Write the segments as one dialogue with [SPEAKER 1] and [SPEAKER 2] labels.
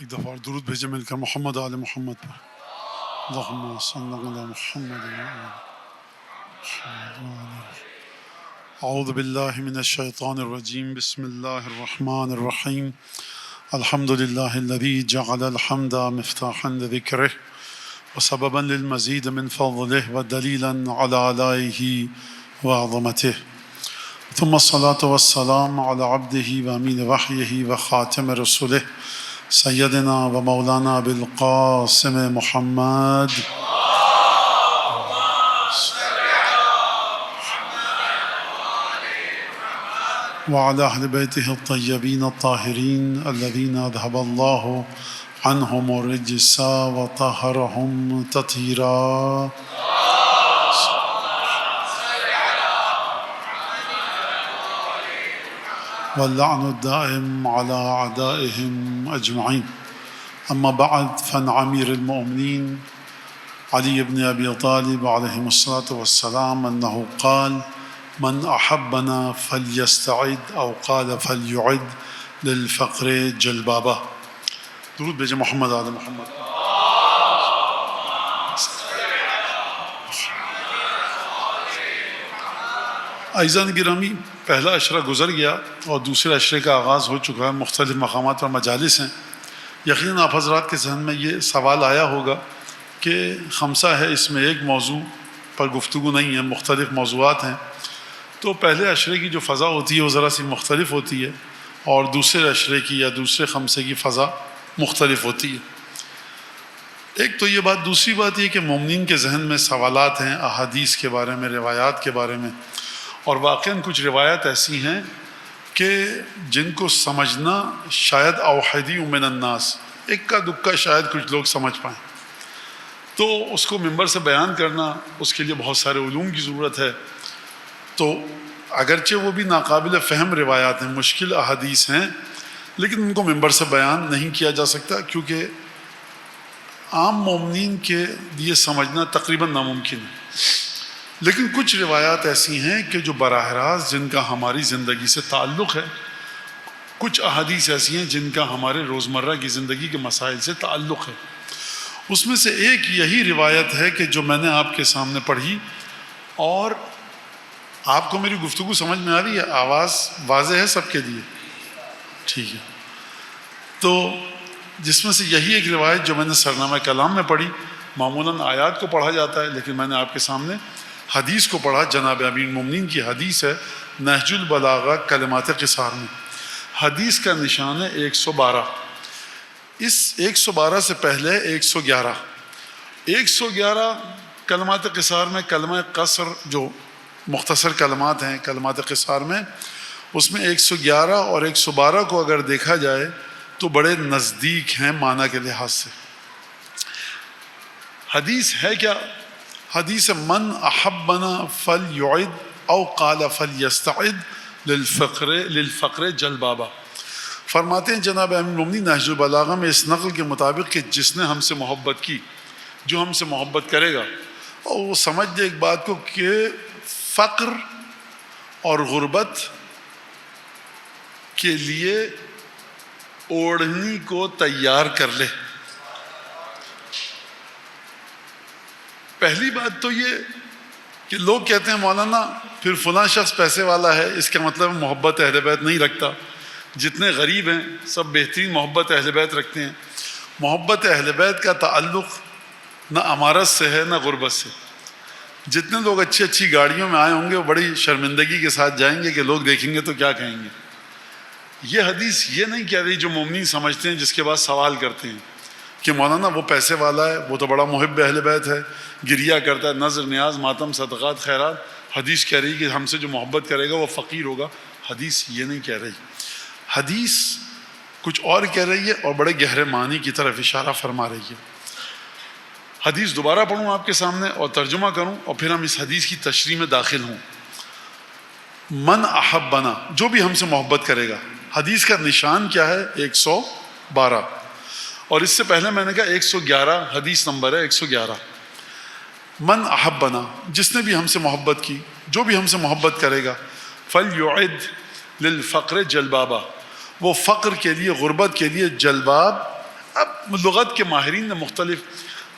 [SPEAKER 1] ایک دفعہ اور درود بھیجے مل کر محمد آل محمد پر. اللہم صلی علی محمد اعوذ باللہ من الشیطان الرجیم بسم اللہ الرحمن الرحیم الحمد للہ الذی جعل الحمد مفتاحا لذکرہ وسببا للمزید من فضلہ ودلیلا علی آلائہ وعظمتہ ثم الصلاة والسلام على عبده وامین وحیہ وخاتم رسولہ سیدنا و مولانا بالقاسم محمد وعلى أهل بيته الطيبين الطاهرين الذين أذهب الله عنهم الرجس وطهرهم تطهيرا. واللعن الدائم على أعدائهم أجمعين. أما بعد فعن أمير المؤمنين علي بن أبي طالب عليه الصلاة والسلام أنه قال: من أحبنا فليستعد أو قال فليعد للفقر جلبابا. درود بھیجے محمد آل محمد. عزیزان گرامی، پہلا عشرہ گزر گیا اور دوسرے عشرے کا آغاز ہو چکا ہے. مختلف مقامات پر مجالس ہیں. یقیناً آپ حضرات کے ذہن میں یہ سوال آیا ہوگا کہ خمسہ ہے، اس میں ایک موضوع پر گفتگو نہیں ہے، مختلف موضوعات ہیں. تو پہلے عشرے کی جو فضا ہوتی ہے وہ ذرا سی مختلف ہوتی ہے اور دوسرے عشرے کی یا دوسرے خمسے کی فضا مختلف ہوتی ہے. ایک تو یہ بات. دوسری بات یہ کہ مومنین کے ذہن میں سوالات ہیں احادیث کے بارے میں، روایات کے بارے میں، اور واقعاً کچھ روایات ایسی ہیں کہ جن کو سمجھنا شاید اوحدی من الناس، اکا دکا شاید کچھ لوگ سمجھ پائیں. تو اس کو ممبر سے بیان کرنا، اس کے لیے بہت سارے علوم کی ضرورت ہے. تو اگرچہ وہ بھی ناقابل فہم روایات ہیں، مشکل احادیث ہیں، لیکن ان کو ممبر سے بیان نہیں کیا جا سکتا کیونکہ عام مومنین کے لیے سمجھنا تقریباً ناممکن ہے. لیکن کچھ روایات ایسی ہیں کہ جو براہ راست جن کا ہماری زندگی سے تعلق ہے، کچھ احادیث ایسی ہیں جن کا ہمارے روزمرہ کی زندگی کے مسائل سے تعلق ہے. اس میں سے ایک یہی روایت ہے کہ جو میں نے آپ کے سامنے پڑھی. اور آپ کو میری گفتگو سمجھ میں آ رہی ہے؟ آواز واضح ہے سب کے لیے؟ ٹھیک ہے. تو جس میں سے یہی ایک روایت جو میں نے سرنامہ کلام میں پڑھی. معمولاً آیات کو پڑھا جاتا ہے، لیکن میں نے آپ کے سامنے حدیث کو پڑھا. جناب امیر المومنین کی حدیث ہے، نہج البلاغہ کلمات قصار میں. حدیث کا نشان ہے 112. اس 112 سے پہلے 111. 111 کلمات قصار میں کلمہ قصر جو مختصر کلمات ہیں کلمات قصار میں، اس میں 111 اور 112 کو اگر دیکھا جائے تو بڑے نزدیک ہیں معنی کے لحاظ سے. حدیث ہے کیا؟ حدیث من احبنا فلیعد او قال فلیستعد للفقر جلبابا. فرماتے ہیں جناب امیر المومنین نہج البلاغہ میں اس نقل کے مطابق کہ جس نے ہم سے محبت کی، جو ہم سے محبت کرے گا، اور وہ سمجھ دے ایک بات کو کہ فقر اور غربت کے لیے اوڑھنی کو تیار کر لے. پہلی بات تو یہ کہ لوگ کہتے ہیں مولانا پھر فلاں شخص پیسے والا ہے، اس کا مطلب محبت اہل بیت نہیں رکھتا. جتنے غریب ہیں سب بہترین محبت اہل بیت رکھتے ہیں. محبت اہل بیت کا تعلق نہ امارت سے ہے نہ غربت سے. جتنے لوگ اچھی اچھی گاڑیوں میں آئے ہوں گے وہ بڑی شرمندگی کے ساتھ جائیں گے کہ لوگ دیکھیں گے تو کیا کہیں گے. یہ حدیث یہ نہیں کہہ رہی جو مومنین سمجھتے ہیں، جس کے بعد سوال کرتے ہیں کہ مولانا وہ پیسے والا ہے، وہ تو بڑا محب اہل بیت ہے، گریا کرتا ہے، نظر نیاز ماتم صدقات خیرات. حدیث کہہ رہی کہ ہم سے جو محبت کرے گا وہ فقیر ہوگا. حدیث یہ نہیں کہہ رہی. حدیث کچھ اور کہہ رہی ہے اور بڑے گہرے معنی کی طرف اشارہ فرما رہی ہے. حدیث دوبارہ پڑھوں آپ کے سامنے اور ترجمہ کروں اور پھر ہم اس حدیث کی تشریح میں داخل ہوں. من احبنا، جو بھی ہم سے محبت کرے گا. حدیث کا نشان کیا ہے؟ 112. اور اس سے پہلے میں نے کہا 111 حدیث نمبر ہے 111. من احبنا، جس نے بھی ہم سے محبت کی، جو بھی ہم سے محبت کرے گا. فلیعد للفقر جلبابا، وہ فقر کے لیے، غربت کے لیے جلباب اب لغت کے ماہرین نے مختلف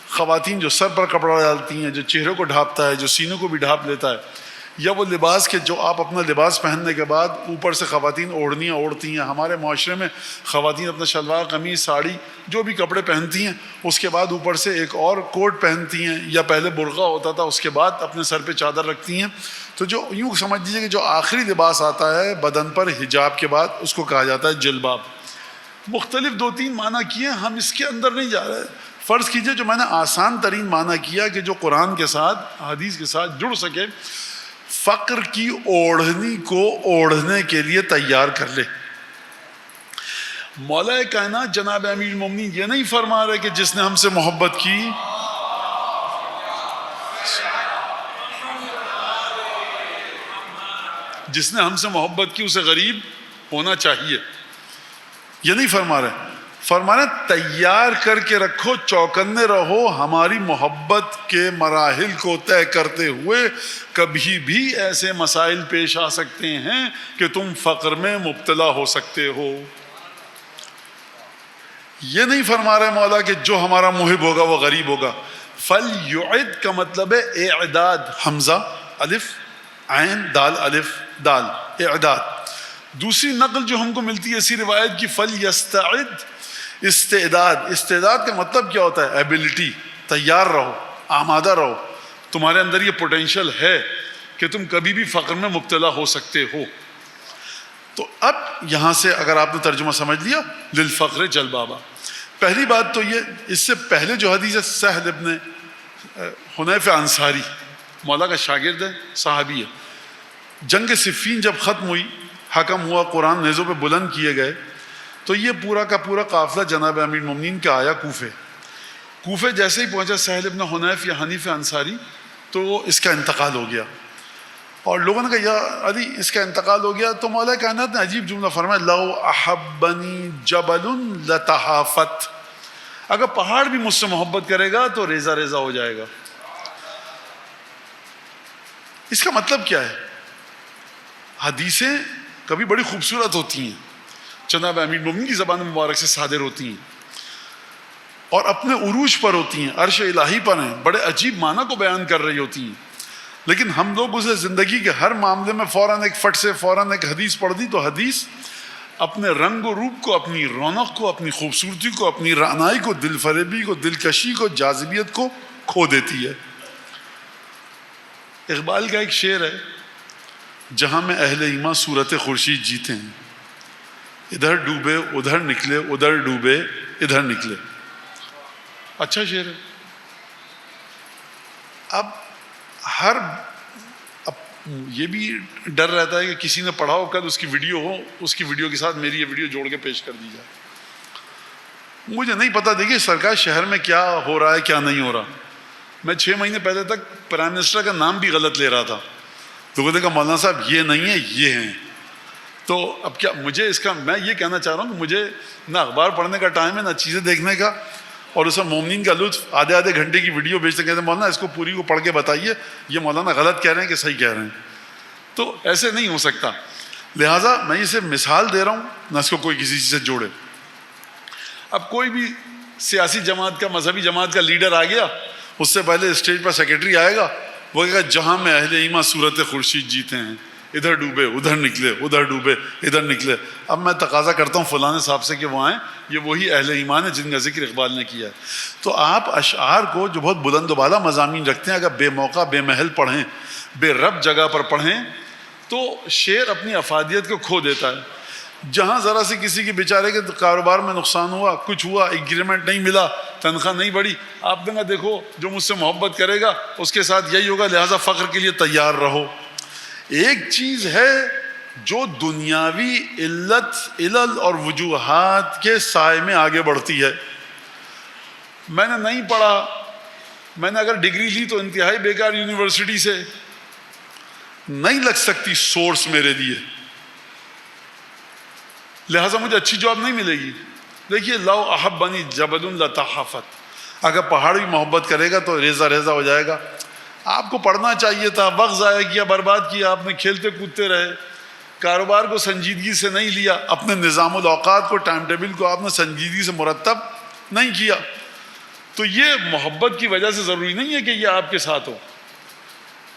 [SPEAKER 1] خواتین جو سر پر کپڑا ڈالتی ہیں، جو چہروں کو ڈھانپتا ہے، جو سینوں کو بھی ڈھانپ لیتا ہے، یا وہ لباس کے جو آپ اپنا لباس پہننے کے بعد اوپر سے خواتین اوڑھنیاں اوڑھتی ہیں. ہمارے معاشرے میں خواتین اپنا شلوار قمیض ساڑی جو بھی کپڑے پہنتی ہیں اس کے بعد اوپر سے ایک اور کوٹ پہنتی ہیں، یا پہلے برقع ہوتا تھا اس کے بعد اپنے سر پہ چادر رکھتی ہیں. تو جو یوں سمجھ لیجیے کہ جو آخری لباس آتا ہے بدن پر حجاب کے بعد اس کو کہا جاتا ہے جلباب. مختلف 2-3 معنی کیے، ہم اس کے اندر نہیں جا رہے. فرض کیجئے جو میں نے آسان ترین معنی کیا کہ جو قرآن کے ساتھ حدیث کے ساتھ جڑ سکے، فقر کی اوڑھنی کو اوڑھنے کے لیے تیار کر لے. مولا کائنات جناب امیر المومنین یہ نہیں فرما رہے کہ جس نے ہم سے محبت کی جس نے ہم سے محبت کی اسے غریب ہونا چاہیے، یہ نہیں فرما رہے. فرما رہے تیار کر کے رکھو، چوکنے رہو ہماری محبت کے مراحل کو طے کرتے ہوئے. کبھی بھی ایسے مسائل پیش آ سکتے ہیں کہ تم فقر میں مبتلا ہو سکتے ہو. یہ نہیں فرما رہے مولا کہ جو ہمارا محب ہوگا وہ غریب ہوگا. فَلْيُعِدْ کا مطلب ہے اعداد، حمزہ الف عین دال الف دال، اعداد. دوسری نقل جو ہم کو ملتی ہے اسی روایت کی، فَلْيَسْتَعِدْ استعداد. استعداد کا مطلب کیا ہوتا ہے؟ ایبلٹی. تیار رہو، آمادہ رہو، تمہارے اندر یہ پوٹینشل ہے کہ تم کبھی بھی فقر میں مبتلا ہو سکتے ہو. تو اب یہاں سے اگر آپ نے ترجمہ سمجھ لیا، للفقر جلبابا. پہلی بات تو یہ، اس سے پہلے جو حدیث ہے سہل ابن حنیف انصاری مولا کا شاگرد ہے، صحابی ہے. جنگ صفین جب ختم ہوئی، حکم ہوا، قرآن نیزوں پہ بلند کیے گئے، تو یہ پورا کا پورا قافلہ جناب امیر المومنین کا آیا کوفے. کوفے جیسے ہی پہنچا سہل ابن حنیف یا حنیف انصاری، تو اس کا انتقال ہو گیا. اور لوگوں نے کہا یا علی اس کا انتقال ہو گیا. تو مولا کائنات نے عجیب جملہ فرمایا، لو احبنی جبل لتحافت. اگر پہاڑ بھی مجھ سے محبت کرے گا تو ریزہ ریزہ ہو جائے گا. اس کا مطلب کیا ہے؟ حدیثیں کبھی بڑی خوبصورت ہوتی ہیں، جناب امیر المومنین کی زبان مبارک سے صادر ہوتی ہیں اور اپنے عروج پر ہوتی ہیں، عرش الہی پر ہیں، بڑے عجیب معنی کو بیان کر رہی ہوتی ہیں. لیکن ہم لوگ اسے زندگی کے ہر معاملے میں فوراً ایک فٹ سے فوراً ایک حدیث پڑھ دی تو حدیث اپنے رنگ و روپ کو، اپنی رونق کو، اپنی خوبصورتی کو، اپنی رعنائی کو، دل فریبی کو، دلکشی کو، جاذبیت کو کھو دیتی ہے. اقبال کا ایک شعر ہے، جہاں میں اہل ایمان صورت خورشید جیتے ہیں، ادھر ڈوبے ادھر نکلے، ادھر ڈوبے ادھر نکلے. اچھا شعر ہے. اب یہ بھی ڈر رہتا ہے کہ کسی نے پڑھا ہو، کل اس کی ویڈیو ہو، اس کی ویڈیو کے ساتھ میری یہ ویڈیو جوڑ کے پیش کر دی جائے. مجھے نہیں پتا، دیکھیے سرکار شہر میں کیا ہو رہا ہے کیا نہیں ہو رہا. میں 6 مہینے پہلے تک پرائم منسٹر کا نام بھی غلط لے رہا تھا. تو کہتے کہ مولانا صاحب یہ نہیں ہے، یہ ہیں. تو اب کیا مجھے اس کا، میں یہ کہنا چاہ رہا ہوں کہ مجھے نہ اخبار پڑھنے کا ٹائم ہے نہ چیزیں دیکھنے کا، اور اسے مومنین کا لطف آدھے گھنٹے کی ویڈیو بھیجتے کہتے ہیں مولانا اس کو پوری کو پڑھ کے بتائیے یہ مولانا غلط کہہ رہے ہیں کہ صحیح کہہ رہے ہیں. تو ایسے نہیں ہو سکتا. لہٰذا میں اسے مثال دے رہا ہوں، نہ اس کو کوئی کسی چیز سے جوڑے. اب کوئی بھی سیاسی جماعت کا، مذہبی جماعت کا لیڈر آ گیا، اس سے پہلے اسٹیج پر سیکرٹری آئے گا، وہ کہے گا جہاں میں اہل ایمان صورت خورشید جیتے ہیں، ادھر ڈوبے ادھر نکلے، ادھر ڈوبے ادھر نکلے. اب میں تقاضا کرتا ہوں فلاں صاحب سے کہ وہ آئیں، یہ وہی اہل ایمان ہے جن کا ذکر اقبال نے کیا ہے. تو آپ اشعار کو جو بہت بلند و بالا مضامین رکھتے ہیں، اگر بے موقع بے محل پڑھیں، بے رب جگہ پر پڑھیں، تو شعر اپنی افادیت کو کھو دیتا ہے. جہاں ذرا سے کسی کے بیچارے کے کاروبار میں نقصان ہوا، کچھ ہوا، ایگریمنٹ نہیں ملا، تنخواہ نہیں بڑھی، آپ نے کہا دیکھو جو مجھ سے محبت کرے گا اس کے ساتھ یہی ہوگا، لہٰذا فقر کے لیے تیار رہو. ایک چیز ہے جو دنیاوی علت علل اور وجوہات کے سائے میں آگے بڑھتی ہے. میں نے نہیں پڑھا، میں نے اگر ڈگری لی تو انتہائی بیکار یونیورسٹی سے، نہیں لگ سکتی سورس میرے لیے، لہٰذا مجھے اچھی جاب نہیں ملے گی. دیکھیے لو احبنی جبل لتحافت، اگر پہاڑ بھی محبت کرے گا تو ریزہ ریزہ ہو جائے گا. آپ کو پڑھنا چاہیے تھا، وقت ضائع کیا، برباد کیا، آپ نے کھیلتے کودتے رہے، کاروبار کو سنجیدگی سے نہیں لیا، اپنے نظام الاوقات کو، ٹائم ٹیبل کو آپ نے سنجیدگی سے مرتب نہیں کیا. تو یہ محبت کی وجہ سے ضروری نہیں ہے کہ یہ آپ کے ساتھ ہو.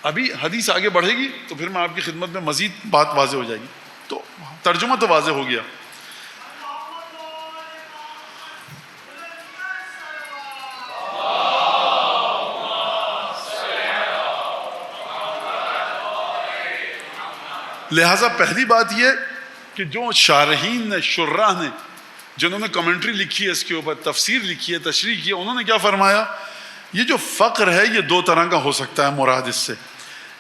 [SPEAKER 1] ابھی حدیث آگے بڑھے گی تو پھر میں آپ کی خدمت میں مزید بات واضح ہو جائے گی. تو ترجمہ تو واضح ہو گیا. لہٰذا پہلی بات یہ کہ جو شارحین نے، شراح نے، جنہوں نے کمنٹری لکھی ہے اس کے اوپر، تفسیر لکھی ہے، تشریح کی ہے، انہوں نے کیا فرمایا؟ یہ جو فقر ہے یہ دو طرح کا ہو سکتا ہے مراد اس سے.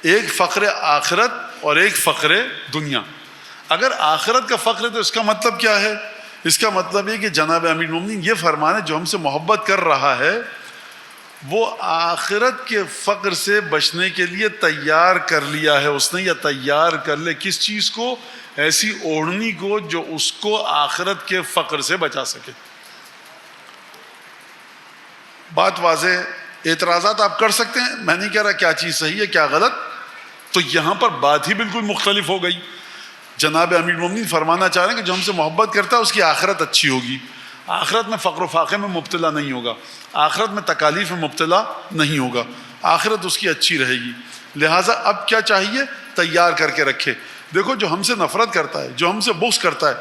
[SPEAKER 1] ایک فقر آخرت اور ایک فقر دنیا. اگر آخرت کا فقر ہے تو اس کا مطلب کیا ہے؟ اس کا مطلب ہے کہ جناب امیر المومنین یہ فرمانے جو ہم سے محبت کر رہا ہے وہ آخرت کے فقر سے بچنے کے لیے تیار کر لیا ہے اس نے، یا تیار کر لے کس چیز کو؟ ایسی اوڑھنی کو جو اس کو آخرت کے فقر سے بچا سکے. بات واضح. اعتراضات آپ کر سکتے ہیں، میں نہیں کہہ رہا کیا چیز صحیح ہے کیا غلط. تو یہاں پر بات ہی بالکل مختلف ہو گئی. جناب امیر المومنین فرمانا چاہ رہے ہیں کہ جو ہم سے محبت کرتا ہے اس کی آخرت اچھی ہوگی، آخرت میں فقر و فاقے میں مبتلا نہیں ہوگا، آخرت میں تکالیف میں مبتلا نہیں ہوگا، آخرت اس کی اچھی رہے گی. لہٰذا اب کیا چاہیے؟ تیار کر کے رکھے. دیکھو جو ہم سے نفرت کرتا ہے، جو ہم سے بغض کرتا ہے،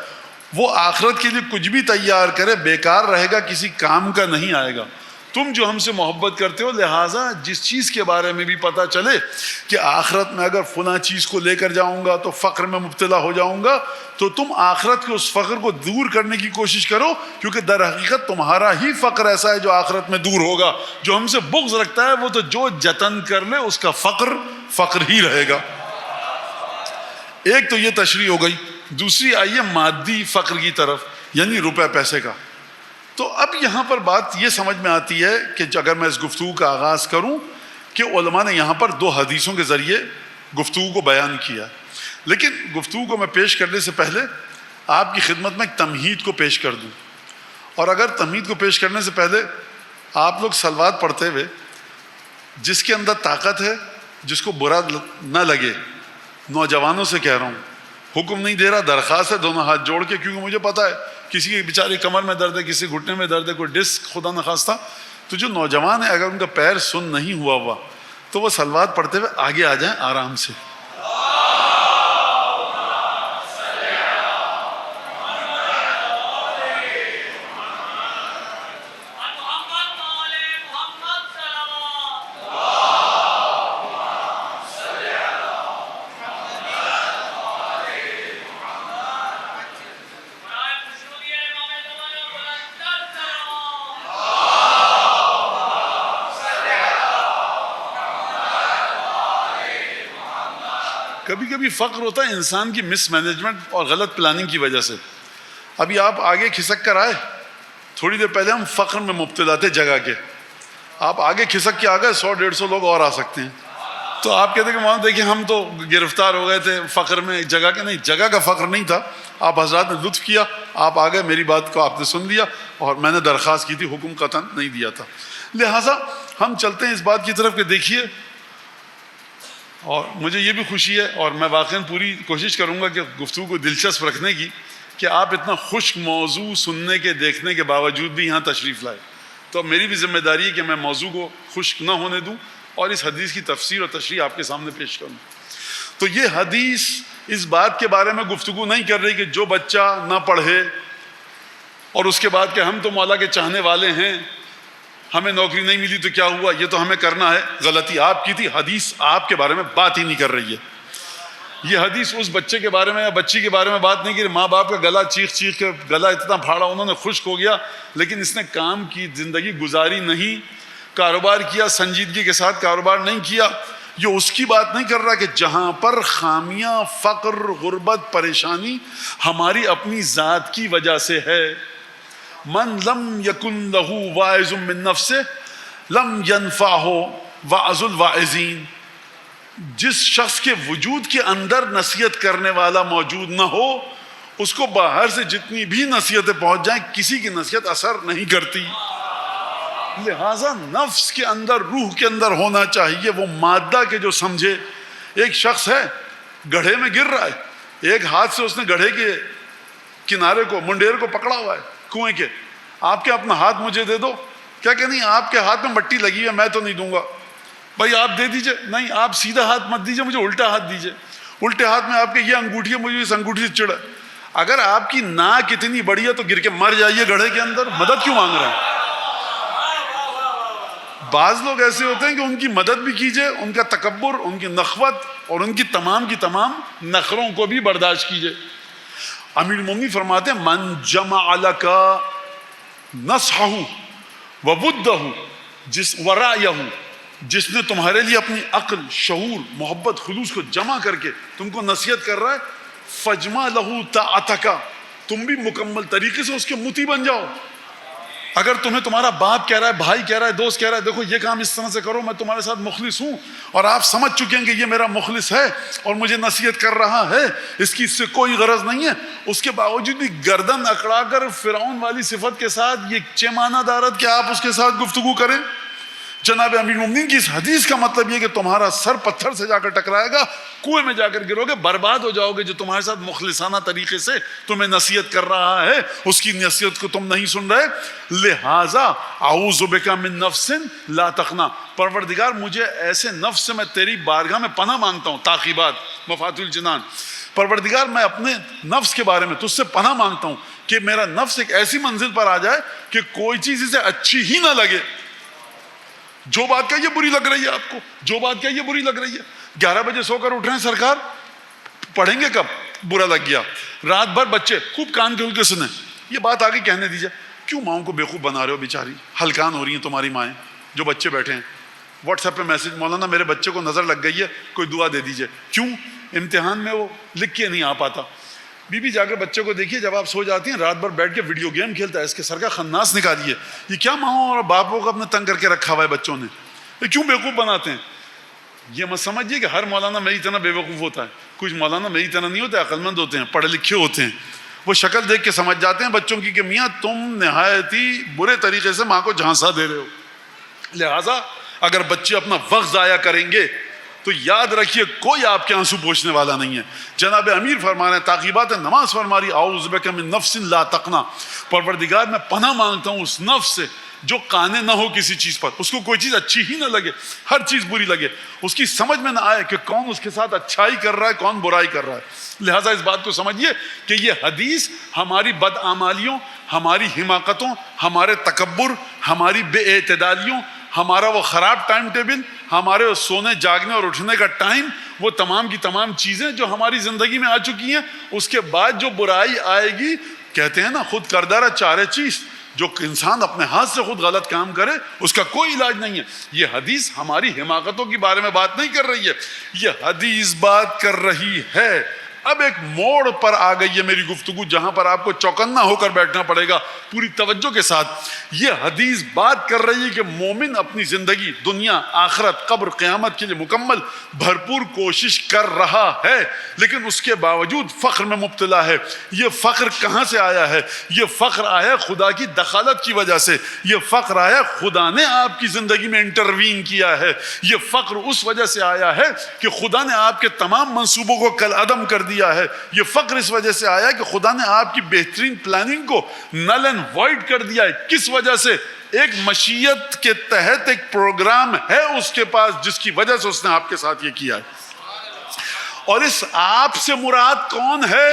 [SPEAKER 1] وہ آخرت کے لیے کچھ بھی تیار کرے بیکار رہے گا، کسی کام کا نہیں آئے گا. تم جو ہم سے محبت کرتے ہو، لہٰذا جس چیز کے بارے میں بھی پتہ چلے کہ آخرت میں اگر فلاں چیز کو لے کر جاؤں گا تو فقر میں مبتلا ہو جاؤں گا، تو تم آخرت کے اس فقر کو دور کرنے کی کوشش کرو، کیونکہ در حقیقت تمہارا ہی فقر ایسا ہے جو آخرت میں دور ہوگا. جو ہم سے بغض رکھتا ہے وہ تو جو جتن کر لے اس کا فقر ہی رہے گا. ایک تو یہ تشریح ہو گئی. دوسری آئیے مادی فقر کی طرف، یعنی روپے پیسے کا. تو اب یہاں پر بات یہ سمجھ میں آتی ہے کہ اگر میں اس گفتگو کا آغاز کروں کہ علماء نے یہاں پر دو حدیثوں کے ذریعے گفتگو کو بیان کیا. لیکن گفتگو کو میں پیش کرنے سے پہلے آپ کی خدمت میں ایک تمہید کو پیش کر دوں. اور اگر تمہید کو پیش کرنے سے پہلے آپ لوگ صلوات پڑھتے ہوئے، جس کے اندر طاقت ہے، جس کو برا نہ لگے، نوجوانوں سے کہہ رہا ہوں، حکم نہیں دے رہا، درخواست ہے دونوں ہاتھ جوڑ کے، کیونکہ مجھے پتا ہے کسی کے بیچارے کمر میں درد ہے، کسی گھٹنے میں درد ہے، کوئی ڈسک خدا نخواستہ. تو جو نوجوان ہے اگر ان کا پیر سن نہیں ہوا تو وہ صلوات پڑھتے ہوئے آگے آ جائیں آرام سے. کبھی کبھی فقر ہوتا ہے انسان کی مس مینجمنٹ اور غلط پلاننگ کی وجہ سے. ابھی آپ آگے کھسک کر آئے، تھوڑی دیر پہلے ہم فقر میں مبتلا تھے جگہ کے، آپ آگے کھسک کے آ گئے، 100-150 لوگ اور آ سکتے ہیں. تو آپ کہتے ہیں کہ وہاں دیکھیں ہم تو گرفتار ہو گئے تھے فقر میں. جگہ کے نہیں، جگہ کا فقر نہیں تھا. آپ حضرات نے لطف کیا، آپ آ گئے، میری بات کو آپ نے سن لیا، اور میں نے درخواست کی تھی، حکم قطعاً نہیں دیا تھا. لہٰذا ہم چلتے ہیں اس بات کی طرف کہ دیکھیے، اور مجھے یہ بھی خوشی ہے اور میں واقعاً پوری کوشش کروں گا کہ گفتگو کو دلچسپ رکھنے کی، کہ آپ اتنا خشک موضوع سننے کے دیکھنے کے باوجود بھی یہاں تشریف لائے. تو میری بھی ذمہ داری ہے کہ میں موضوع کو خشک نہ ہونے دوں اور اس حدیث کی تفسیر اور تشریح آپ کے سامنے پیش کروں. تو یہ حدیث اس بات کے بارے میں گفتگو نہیں کر رہی کہ جو بچہ نہ پڑھے اور اس کے بعد کہ ہم تو مولا کے چاہنے والے ہیں، ہمیں نوکری نہیں ملی تو کیا ہوا، یہ تو ہمیں کرنا ہے. غلطی آپ کی تھی. حدیث آپ کے بارے میں بات ہی نہیں کر رہی ہے. یہ حدیث اس بچے کے بارے میں یا بچی کے بارے میں بات نہیں کی، ماں باپ کا گلا چیخ کے گلا اتنا پھاڑا، انہوں نے خشک ہو گیا، لیکن اس نے کام کی، زندگی گزاری نہیں، کاروبار کیا، سنجیدگی کے ساتھ کاروبار نہیں کیا. یہ اس کی بات نہیں کر رہا کہ جہاں پر خامیاں، فقر، غربت، پریشانی ہماری اپنی ذات کی وجہ سے ہے. من لم یکن لہ واعظ من نفسہ لم ینفعہ وعظ الواعظین. جس شخص کے وجود کے اندر نصیحت کرنے والا موجود نہ ہو، اس کو باہر سے جتنی بھی نصیحتیں پہنچ جائیں کسی کی نصیحت اثر نہیں کرتی. لہٰذا نفس کے اندر، روح کے اندر ہونا چاہیے وہ مادہ کے جو سمجھے. ایک شخص ہے گڑھے میں گر رہا ہے، ایک ہاتھ سے اس نے گڑھے کے کنارے کو، منڈیر کو پکڑا ہوا ہے کنویں کے، آپ کے اپنا ہاتھ مجھے دے دو. کیا کہ نہیں آپ کے ہاتھ میں مٹی لگی ہے میں تو نہیں دوں گا. بھائی آپ دے دیجئے. نہیں آپ سیدھا ہاتھ مت دیجئے, مجھے الٹا ہاتھ دیجئے. الٹے ہاتھ میں آپ کے یہ انگوٹھی ہے, مجھے اس انگوٹھی سے چڑ ہے. اگر آپ کی ناک اتنی بڑی ہے تو گر کے مر جائیے گڑھے کے اندر, مدد کیوں مانگ رہے ہیں؟ بعض لوگ ایسے ہوتے ہیں کہ ان کی مدد بھی کیجئے, ان کا تکبر, ان کی نخوت اور ان کی تمام نخروں کو بھی برداشت کیجئے. امیر المومنین فرماتے ہیں من جمع لک نصحہ وودہ ورایہ, جس نے تمہارے لیے اپنی عقل, شعور, محبت, خلوص کو جمع کر کے تم کو نصیحت کر رہا ہے, فجمع لہ طاعتک, تم بھی مکمل طریقے سے اس کے مطیع بن جاؤ. اگر تمہیں تمہارا باپ کہہ رہا ہے, بھائی کہہ رہا ہے, دوست کہہ رہا ہے دیکھو یہ کام اس طرح سے کرو, میں تمہارے ساتھ مخلص ہوں, اور آپ سمجھ چکے ہیں کہ یہ میرا مخلص ہے اور مجھے نصیحت کر رہا ہے, اس کی اس سے کوئی غرض نہیں ہے, اس کے باوجود بھی گردن اکڑا کر فرعون والی صفت کے ساتھ یہ چمانہ دارت کہ آپ اس کے ساتھ گفتگو کریں. جناب امیر المومنین کی اس حدیث کا مطلب یہ کہ تمہارا سر پتھر سے جا کر ٹکرائے گا, کنویں میں جا کر گرو گے, برباد ہو جاؤ گے. جو تمہارے ساتھ مخلصانہ طریقے سے تمہیں نصیحت کر رہا ہے اس کی نصیحت کو تم نہیں سن رہے. لہذا اعوذ بک من نفس لا تقنع, پروردگار مجھے ایسے نفس سے میں تیری بارگاہ میں پناہ مانگتا ہوں. تاقیبات مفاتیح الجنان, پروردگار میں اپنے نفس کے بارے میں تجھ سے پناہ مانگتا ہوں کہ میرا نفس ایک ایسی منزل پر آ جائے کہ کوئی چیز اسے اچھی ہی نہ لگے. جو بات کہیے بری لگ رہی ہے آپ کو, جو بات کہیے بری لگ رہی ہے. 11 بجے سو کر اٹھ رہے ہیں سرکار, پڑھیں گے کب؟ برا لگ گیا. رات بھر بچے خوب کان کھول کے سنیں, یہ بات آگے کہنے دیجیے. کیوں ماؤں کو بیوقوف بنا رہے ہو بیچاری, ہلکان ہو رہی ہیں تمہاری مائیں جو بچے بیٹھے ہیں. واٹس ایپ پہ میسج, مولانا میرے بچے کو نظر لگ گئی ہے, کوئی دعا دے دیجیے. کیوں؟ امتحان میں وہ لکھ کے نہیں آ پاتا. بی بی جا کے بچے کو دیکھیے, جب آپ سو جاتی ہیں رات بھر بیٹھ کے ویڈیو گیم کھیلتا ہے, اس کے سر کا خناس نکالیے. یہ کیا ماؤں اور باپوں کو اپنے تنگ کر کے رکھا ہوا ہے بچوں نے, یہ کیوں بیوقوف بناتے ہیں؟ یہ مت سمجھیے کہ ہر مولانا میری طرح بے وقوف ہوتا ہے. کچھ مولانا میری طرح نہیں ہوتے, عقل مند ہوتے ہیں, پڑھے لکھے ہوتے ہیں. وہ شکل دیکھ کے سمجھ جاتے ہیں بچوں کی کہ میاں تم نہایت ہی برے طریقے سے ماں کو جھانسا دے رہے ہو. لہٰذا اگر بچے اپنا وقت ضائع کریں گے تو یاد رکھیے کوئی آپ کے آنسو پوچھنے والا نہیں ہے. جناب امیر فرما رہے ہیں, تاقیبات نماز فرما رہی, اعوذ بک من نفس لا تقنع, پروردگار میں پناہ مانگتا ہوں اس نفس سے جو قانے نہ ہو کسی چیز پر, اس کو کوئی چیز اچھی ہی نہ لگے, ہر چیز بری لگے, اس کی سمجھ میں نہ آئے کہ کون اس کے ساتھ اچھائی کر رہا ہے, کون برائی کر رہا ہے. لہٰذا اس بات کو سمجھیے کہ یہ حدیث ہماری بدعمالیوں, ہماری حماقتوں, ہمارے تکبر, ہماری بے اعتدالیوں, ہمارا وہ خراب ٹائم ٹیبل, ہمارے سونے جاگنے اور اٹھنے کا ٹائم, وہ تمام کی تمام چیزیں جو ہماری زندگی میں آ چکی ہیں, اس کے بعد جو برائی آئے گی, کہتے ہیں نا خود کردارہ چارے چیز, جو انسان اپنے ہاتھ سے خود غلط کام کرے اس کا کوئی علاج نہیں ہے. یہ حدیث ہماری حماقتوں کے بارے میں بات نہیں کر رہی ہے, یہ حدیث بات کر رہی ہے. اب ایک موڑ پر آ گئی ہے میری گفتگو جہاں پر آپ کو چوکنا ہو کر بیٹھنا پڑے گا پوری توجہ کے ساتھ. یہ حدیث بات کر رہی ہے کہ مومن اپنی زندگی, دنیا, آخرت, قبر, قیامت کے لیے مکمل بھرپور کوشش کر رہا ہے, لیکن اس کے باوجود فخر میں مبتلا ہے. یہ فخر کہاں سے آیا ہے؟ یہ فخر آیا خدا کی دخالت کی وجہ سے. یہ فخر آیا خدا نے آپ کی زندگی میں انٹروین کیا ہے. یہ فخر اس وجہ سے آیا ہے کہ خدا نے آپ کے تمام منصوبوں کو کل عدم کر دیا ہے. یہ فخر اس وجہ سے آیا کہ خدا نے آپ کی بہترین پلاننگ کو نل اینڈ وائڈ کر دیا ہے. کس وجہ سے؟ ایک مشیت کے تحت ایک پروگرام ہے اس کے پاس جس کی وجہ سے اس نے آپ کے ساتھ یہ کیا ہے. اور اس آپ سے مراد کون ہے؟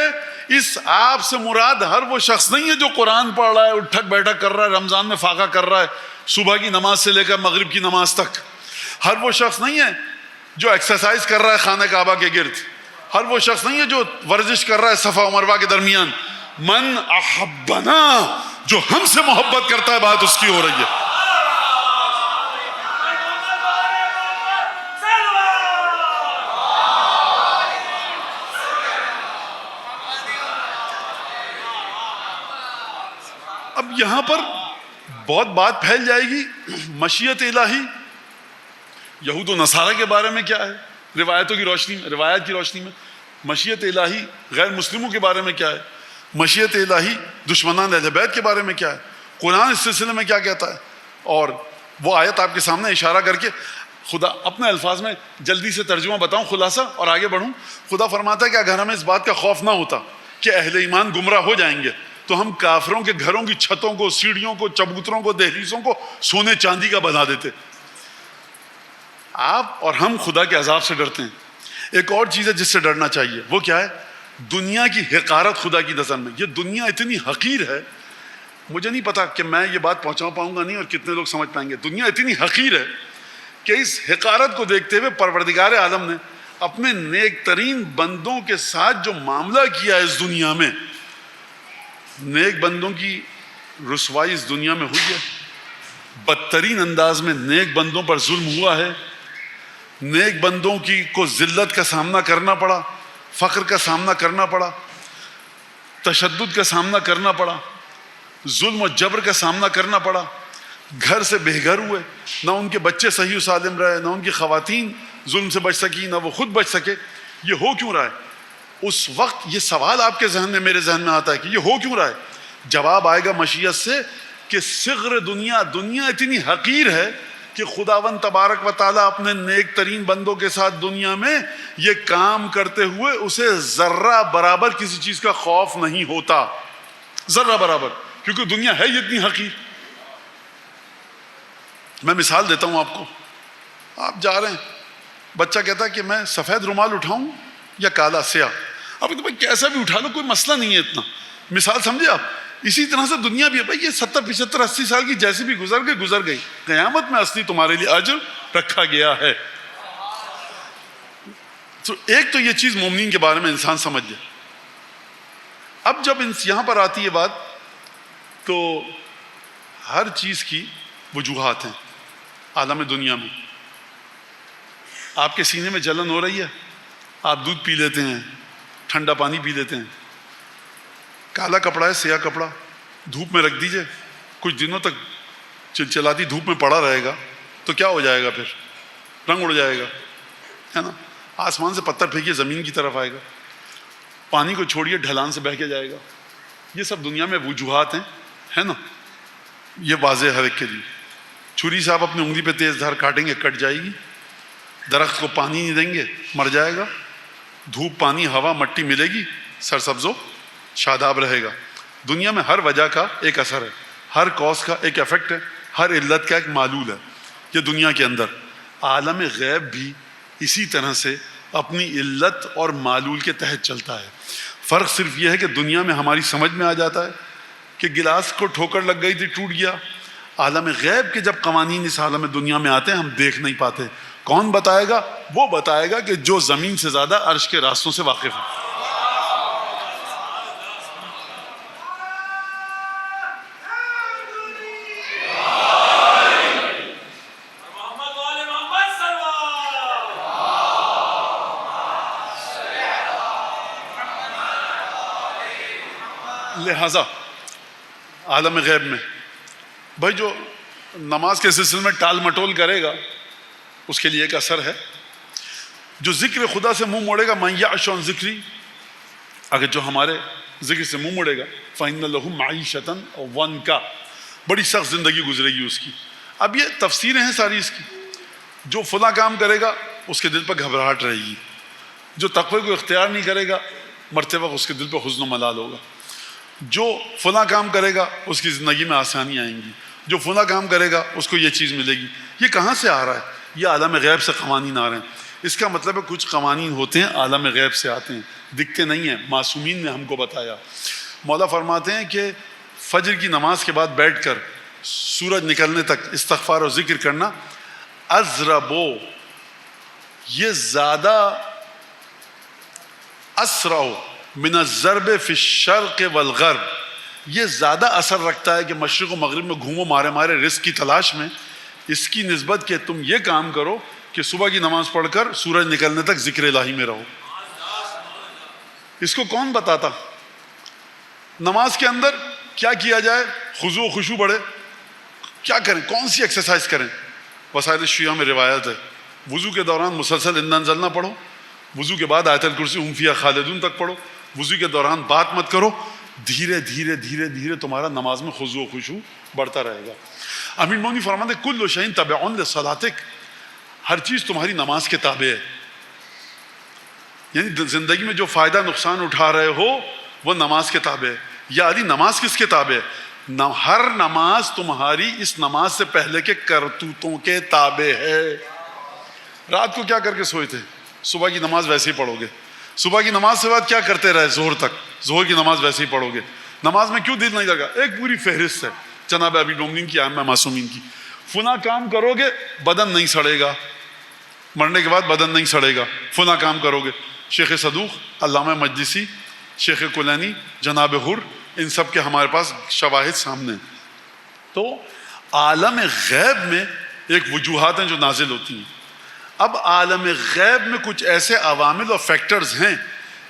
[SPEAKER 1] اس آپ سے مراد ہر وہ شخص نہیں ہے جو قرآن پڑھ رہا ہے, اٹھک بیٹھک کر رہا ہے, رمضان میں فاقہ کر رہا ہے, صبح کی نماز سے لے کر مغرب کی نماز تک. ہر وہ شخص نہیں ہے جو ایکسرسائز کر رہا ہے خانہ کعبہ کے گرد. ہر وہ شخص نہیں ہے جو ورزش کر رہا ہے صفا و مروہ کے درمیان. من احبنا, جو ہم سے محبت کرتا ہے, بات اس کی ہو رہی ہے. اب یہاں پر بہت بات پھیل جائے گی. مشیت الہی یہود و نصارہ کے بارے میں کیا ہے روایتوں کی روشنی میں, روایت کی روشنی میں. مشیت الہی غیر مسلموں کے بارے میں کیا ہے. مشیت الہی دشمنان اہل بیت کے بارے میں کیا ہے. قرآن اس سلسلے میں کیا کہتا ہے. اور وہ آیت آپ کے سامنے اشارہ کر کے خدا اپنے الفاظ میں جلدی سے ترجمہ بتاؤں, خلاصہ, اور آگے بڑھوں. خدا فرماتا ہے کہ اگر ہمیں اس بات کا خوف نہ ہوتا کہ اہل ایمان گمراہ ہو جائیں گے تو ہم کافروں کے گھروں کی چھتوں کو, سیڑھیوں کو, چبوتروں کو, دہلیزوں کو سونے چاندی کا بنا دیتے. آپ اور ہم خدا کے عذاب سے ڈرتے ہیں. ایک اور چیز ہے جس سے ڈرنا چاہیے, وہ کیا ہے؟ دنیا کی حقارت خدا کی نظر میں. یہ دنیا اتنی حقیر ہے, مجھے نہیں پتا کہ میں یہ بات پہنچا پاؤں گا نہیں اور کتنے لوگ سمجھ پائیں گے. دنیا اتنی حقیر ہے کہ اس حقارت کو دیکھتے ہوئے پروردگار عالم نے اپنے نیک ترین بندوں کے ساتھ جو معاملہ کیا ہے اس دنیا میں, نیک بندوں کی رسوائی اس دنیا میں ہوئی ہے, بدترین انداز میں نیک بندوں پر ظلم ہوا ہے, نیک بندوں کو ذلت کا سامنا کرنا پڑا, فقر کا سامنا کرنا پڑا, تشدد کا سامنا کرنا پڑا, ظلم و جبر کا سامنا کرنا پڑا, گھر سے بے گھر ہوئے, نہ ان کے بچے صحیح و سالم رہے, نہ ان کی خواتین ظلم سے بچ سکی, نہ وہ خود بچ سکے. یہ ہو کیوں رہا ہے؟ اس وقت یہ سوال آپ کے ذہن میں, میرے ذہن میں آتا ہے کہ یہ ہو کیوں رہا ہے. جواب آئے گا مشیت سے کہ صغر دنیا اتنی حقیر ہے کہ خداوند تبارک و تعالیٰ اپنے نیک ترین بندوں کے ساتھ دنیا میں یہ کام کرتے ہوئے اسے ذرہ برابر کسی چیز کا خوف نہیں ہوتا, ذرہ برابر, کیونکہ دنیا ہے ہی اتنی حقیر. میں مثال دیتا ہوں آپ کو. آپ جا رہے ہیں, بچہ کہتا ہے کہ میں سفید رومال اٹھاؤں یا کالا سیاہ. آپ کہتے ہیں کیسا بھی اٹھا لو, کوئی مسئلہ نہیں ہے اتنا. مثال سمجھے آپ؟ اسی طرح سے دنیا بھی ہے بھائی, یہ 70 75 80 سال کی جیسی بھی گزر گئی, قیامت میں اصلی تمہارے لیے اجر رکھا گیا ہے. تو ایک تو یہ چیز مومنین کے بارے میں انسان سمجھ جائے. اب جب یہاں پر آتی ہے بات, تو ہر چیز کی وجوہات ہیں عالم دنیا میں. آپ کے سینے میں جلن ہو رہی ہے, آپ دودھ پی لیتے ہیں, ٹھنڈا پانی پی لیتے ہیں. کالا کپڑا ہے, سیاہ کپڑا, دھوپ میں رکھ دیجئے, کچھ دنوں تک چلچلاتی دھوپ میں پڑا رہے گا تو کیا ہو جائے گا؟ پھر رنگ اڑ جائے گا, ہے نا. آسمان سے پتھر پھینکیے زمین کی طرف آئے گا, پانی کو چھوڑیے ڈھلان سے بہہ کے جائے گا. یہ سب دنیا میں وجوہات ہیں, ہے نا. یہ واضح ہے ہر ایک کے لیے. چھری سے آپ اپنی انگلی پہ تیز دھار کاٹیں گے, کٹ جائے گی. درخت کو پانی نہیں دیں گے, مر جائے گا. دھوپ, پانی, ہوا, مٹی ملے گی, سرسبز و شاداب رہے گا. دنیا میں ہر وجہ کا ایک اثر ہے, ہر کاز کا ایک ایفیکٹ ہے, ہر علت کا ایک معلول ہے. یہ دنیا کے اندر. عالم غیب بھی اسی طرح سے اپنی علت اور معلول کے تحت چلتا ہے. فرق صرف یہ ہے کہ دنیا میں ہماری سمجھ میں آ جاتا ہے کہ گلاس کو ٹھوکر لگ گئی تھی, ٹوٹ گیا. عالم غیب کے جب قوانین اس عالم دنیا میں آتے ہیں ہم دیکھ نہیں پاتے. کون بتائے گا؟ وہ بتائے گا کہ جو زمین سے زیادہ عرش کے راستوں سے واقف ہے. لہذا عالم غیب میں بھائی جو نماز کے سلسلے میں ٹال مٹول کرے گا اس کے لیے ایک اثر ہے. جو ذکر خدا سے منہ موڑے گا, من یعش عن ذکری, اگر جو ہمارے ذکر سے منہ موڑے گا, فإن لہ معیشۃ ضنکا, بڑی سخت زندگی گزرے گی اس کی. اب یہ تفسیریں ہیں ساری اس کی. جو فلاں کام کرے گا اس کے دل پر گھبراہٹ رہے گی, جو تقوی کو اختیار نہیں کرے گا مرتے وقت اس کے دل پہ حزن و ملال ہوگا. جو فلاں کام کرے گا اس کی زندگی میں آسانی آئیں گی, جو فلاں کام کرے گا اس کو یہ چیز ملے گی. یہ کہاں سے آ رہا ہے؟ یہ عالم غیب سے قوانین آ رہے ہیں. اس کا مطلب ہے کچھ قوانین ہوتے ہیں عالم غیب سے آتے ہیں, دکھتے نہیں ہیں. معصومین نے ہم کو بتایا. مولا فرماتے ہیں کہ فجر کی نماز کے بعد بیٹھ کر سورج نکلنے تک استغفار و ذکر کرنا, ازربو, یہ زیادہ اسرع من الضرب فی الشرق والغرب, یہ زیادہ اثر رکھتا ہے کہ مشرق و مغرب میں گھومو مارے مارے رزق کی تلاش میں, اس کی نسبت کہ تم یہ کام کرو کہ صبح کی نماز پڑھ کر سورج نکلنے تک ذکر الہی میں رہو. اس کو کون بتاتا؟ نماز کے اندر کیا کیا جائے, خضوع و خشوع بڑھے, کیا کریں, کون سی ایکسرسائز کریں؟ وسائل شیعہ میں روایت ہے وضو کے دوران مسلسل انا انزلنا پڑھو, وضو کے بعد آیت الکرسی ہم فیہا خالدون تک پڑھو, وضو کے دوران بات مت کرو. دھیرے دھیرے دھیرے دھیرے تمہارا نماز میں خضوع و خشوع بڑھتا رہے گا. امیر مومنی فرماتے ہیں کل شیء تبع لصلاتک, ہر چیز تمہاری نماز کے تابع ہے. یعنی زندگی میں جو فائدہ نقصان اٹھا رہے ہو وہ نماز کے تابع ہے. یا علی نماز کس کے تابع ہے؟ ہر نماز تمہاری اس نماز سے پہلے کے کرتوتوں کے تابع ہے. رات کو کیا کر کے سوئے تھے؟ صبح کی نماز ویسے ہی پڑھو گے. صبح کی نماز سے بعد کیا کرتے رہے ظہر تک؟ ظہر کی نماز ویسے ہی پڑھو گے. نماز میں کیوں دل نہیں لگا؟ ایک پوری فہرست ہے جناب ابی المومنین کی، ائمہ معصومین کی. فلاں کام کرو گے بدن نہیں سڑے گا، مرنے کے بعد بدن نہیں سڑے گا. فلاں کام کرو گے. شیخ صدوق، علامہ مجلسی، شیخ کلینی، جناب حر، ان سب کے ہمارے پاس شواہد سامنے. تو عالم غیب میں ایک وجوہات ہیں جو نازل ہوتی ہیں. اب عالم غیب میں کچھ ایسے عوامل اور فیکٹرز ہیں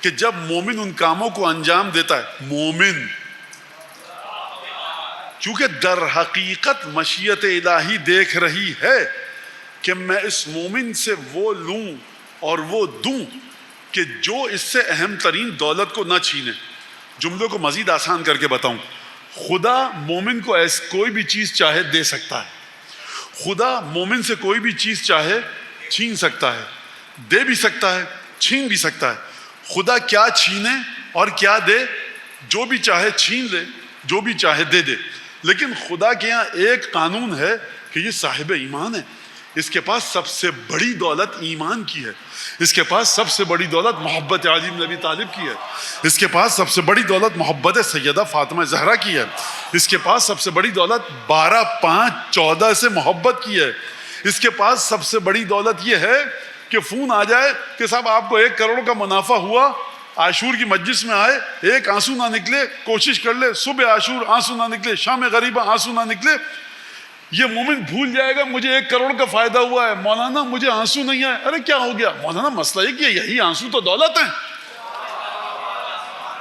[SPEAKER 1] کہ جب مومن ان کاموں کو انجام دیتا ہے، مومن چونکہ در حقیقت مشیت الہی دیکھ رہی ہے کہ میں اس مومن سے وہ لوں اور وہ دوں کہ جو اس سے اہم ترین دولت کو نہ چھینے. جملوں کو مزید آسان کر کے بتاؤں، خدا مومن کو کوئی بھی چیز چاہے دے سکتا ہے. خدا مومن سے کوئی بھی چیز چاہے چھین سکتا ہے، دے بھی سکتا ہے، چھین بھی سکتا ہے. خدا کیا چھینے اور کیا دے؟ جو بھی چاہے چھین لے، جو بھی چاہے دے دے. لیکن خدا کے یہاں ایک قانون ہے کہ یہ صاحب ایمان ہے، اس کے پاس سب سے بڑی دولت ایمان کی ہے. اس کے پاس سب سے بڑی دولت محبت علی بن ابی طالب کی ہے. اس کے پاس سب سے بڑی دولت محبت سیدہ فاطمہ زہرا کی ہے. اس کے پاس سب سے بڑی دولت 12/5/14 سے محبت کی ہے. اس کے پاس سب سے بڑی دولت یہ ہے کہ فون آ جائے کہ صاحب آپ کو 1 کروڑ کا منافع ہوا، عاشور کی مجلس میں آئے، ایک آنسو نہ نکلے، کوشش کر لے صبح عاشور آنسو نہ نکلے، شام غریبہ آنسو نہ نکلے. یہ مومن بھول جائے گا مجھے 1 کروڑ کا فائدہ ہوا ہے، مولانا مجھے آنسو نہیں آئے. ارے کیا ہو گیا مولانا؟ مسئلہ یہ کہ یہی آنسو تو دولت ہے.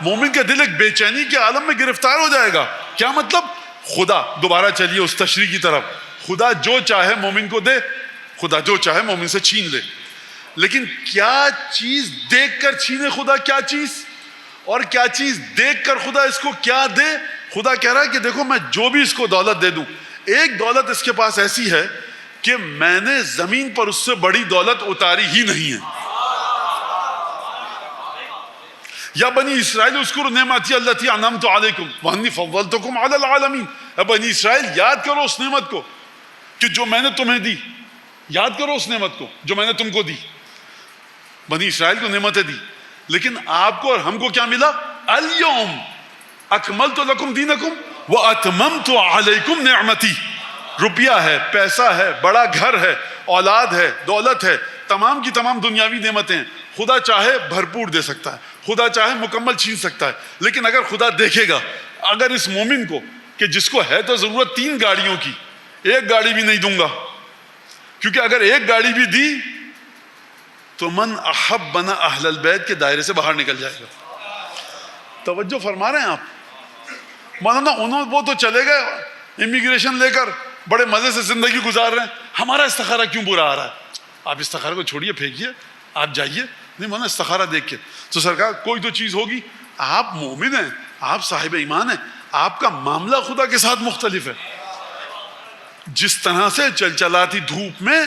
[SPEAKER 1] مومن کا دل ایک بے چینی کے عالم میں گرفتار ہو جائے گا. کیا مطلب؟ خدا، دوبارہ چلیے اس تشریح کی طرف، خدا جو چاہے مومن کو دے، خدا جو چاہے مومن سے چھین لے. لیکن کیا چیز دیکھ کر چھینے خدا؟ کیا چیز؟ اور کیا چیز دیکھ کر خدا اس کو کیا دے؟ خدا کہہ رہا ہے کہ دیکھو میں جو بھی اس کو دولت دے دوں، ایک دولت اس کے پاس ایسی ہے کہ میں نے زمین پر اس سے بڑی دولت اتاری ہی نہیں ہے. یا بنی اسرائیل اذکروا نعمتی التی انعمت علیکم وانی فضلتکم علی العالمین. اے بنی اسرائیل یاد کرو اس نعمت کو کہ جو میں نے تمہیں دی. یاد کرو اس نعمت کو جو میں نے تم کو دی. بنی اسرائیل کو نعمتیں دی، لیکن آپ کو اور ہم کو کیا ملا؟ الیوم اکملت لکم دینکم واتممت علیکم نعمتی. روپیہ ہے، پیسہ ہے، بڑا گھر ہے، اولاد ہے، دولت ہے، تمام کی تمام دنیاوی نعمتیں ہیں. خدا چاہے بھرپور دے سکتا ہے، خدا چاہے مکمل چھین سکتا ہے. لیکن اگر خدا دیکھے گا اگر اس مومن کو کہ جس کو ہے تو ضرورت 3 گاڑیوں کی، 1 گاڑی بھی نہیں دوں گا، کیونکہ اگر 1 گاڑی بھی دی تو من احب بنا اہل البیت کے دائرے سے باہر نکل جائے گا. توجہ فرما رہے ہیں آپ؟ مولانا وہ تو چلے گئے امیگریشن لے کر بڑے مزے سے زندگی گزار رہے ہیں، ہمارا استخارہ کیوں برا آ رہا ہے؟ آپ استخارہ کو چھوڑیے، پھینکیے، آپ جائیے. نہیں مولانا استخارہ دیکھ کے تو سرکار کوئی تو چیز ہوگی. آپ مومن ہیں، آپ صاحب ایمان ہیں، آپ کا معاملہ خدا کے ساتھ مختلف ہے. جس طرح سے چلچلاتی دھوپ میں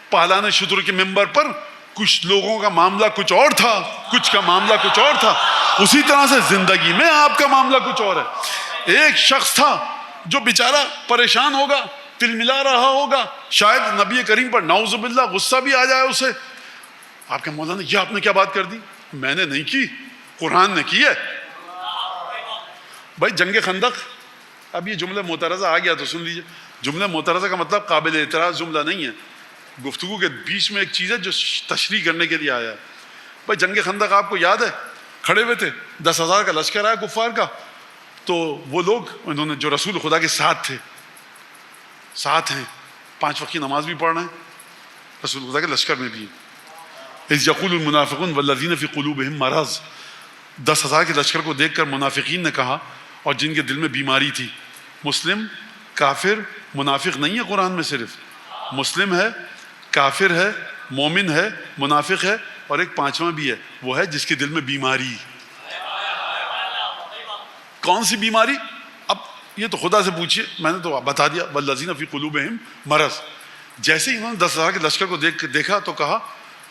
[SPEAKER 1] پالان شتر کے ممبر پر کچھ لوگوں کا معاملہ کچھ اور تھا، کچھ کا معاملہ کچھ اور تھا، اسی طرح سے زندگی میں آپ کا معاملہ کچھ اور ہے. ایک شخص تھا جو بیچارہ پریشان ہوگا، تل ملا رہا ہوگا، شاید نبی کریم پر نعوذ باللہ غصہ بھی آ جائے اسے. آپ کے مولانا یہ آپ نے کیا بات کر دی؟ میں نے نہیں کی، قرآن نے کی ہے. بھائی جنگ خندق، اب یہ جملہ معترضہ آ گیا تو سن لیجئے. جملہ معترضہ کا مطلب قابل اعتراض جملہ نہیں ہے، گفتگو کے بیچ میں ایک چیز ہے جو تشریح کرنے کے لیے آیا ہے. بھائی جنگ خندق آپ کو یاد ہے؟ کھڑے ہوئے تھے، 10,000 کا لشکر آیا کفار کا. تو وہ لوگ انہوں نے جو رسول خدا کے ساتھ تھے، ساتھ ہیں، 5 وقت کی نماز بھی پڑھ رہے ہیں، رسول خدا کے لشکر میں بھی ہیں. اذ یقول المنافقون والذین فی قلوبہم مرض. 10,000 کے لشکر کو دیکھ کر منافقین نے کہا، اور جن کے دل میں بیماری تھی. مسلم، کافر، منافق نہیں ہے قرآن میں، صرف مسلم ہے، کافر ہے، مومن ہے، منافق ہے، اور ایک 5واں بھی ہے، وہ ہے جس کے دل میں بیماری. کون سی بیماری؟ اب یہ تو خدا سے پوچھئے، میں نے تو بتا دیا والذین فی قلوبہم مرض. جیسے ہی انہوں نے 10,000 کے لشکر کو دیکھا تو کہا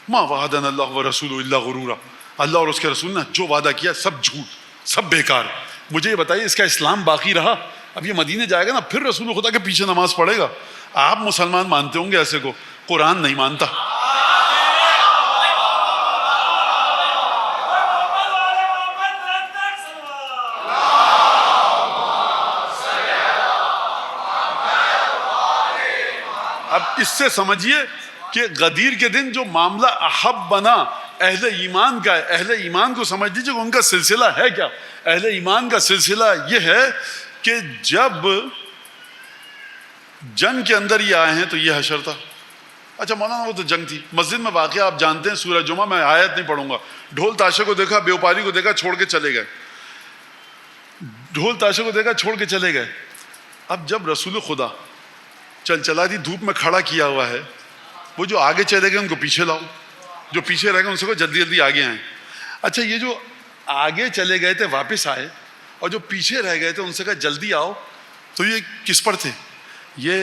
[SPEAKER 1] ما وعدنا اللہ ورسولہ الا غرورا. اللہ اور اس کے رسول نے جو وعدہ کیا سب جھوٹ، سب بیکار. مجھے یہ بتائیے اس کا اسلام باقی رہا؟ اب یہ مدینے جائے گا نا پھر رسول خدا کے پیچھے نماز پڑھے گا. آپ مسلمان مانتے ہوں گے ایسے کو, قرآن نہیں مانتا. اب اس سے سمجھیے کہ غدیر کے دن جو معاملہ احب بنا اہل ایمان کا ہے. اہل ایمان کو سمجھ لیجیے کہ ان کا سلسلہ ہے کیا. اہل ایمان کا سلسلہ یہ ہے کہ جب جنگ کے اندر یہ آئے ہیں تو یہ حشر تھا. اچھا مولانا وہ تو جنگ تھی. مسجد میں واقعہ آپ جانتے ہیں, سورہ جمعہ میں آیت نہیں پڑھوں گا. ڈھول تاشے کو دیکھا, بیوپاری کو دیکھا, چھوڑ کے چلے گئے. ڈھول تاشے کو دیکھا, چھوڑ کے چلے گئے. اب جب رسول خدا چلا دی دھوپ میں کھڑا کیا ہوا ہے, وہ جو آگے چلے گئے ان کو پیچھے لاؤ, جو پیچھے رہ گئے ان سے کو جلدی جلدی آگے آئیں. اچھا یہ جو آگے چلے گئے تھے واپس آئے, اور جو پیچھے رہ گئے تھے ان سے کہا جلدی آؤ, تو یہ کس پر تھے؟ یہ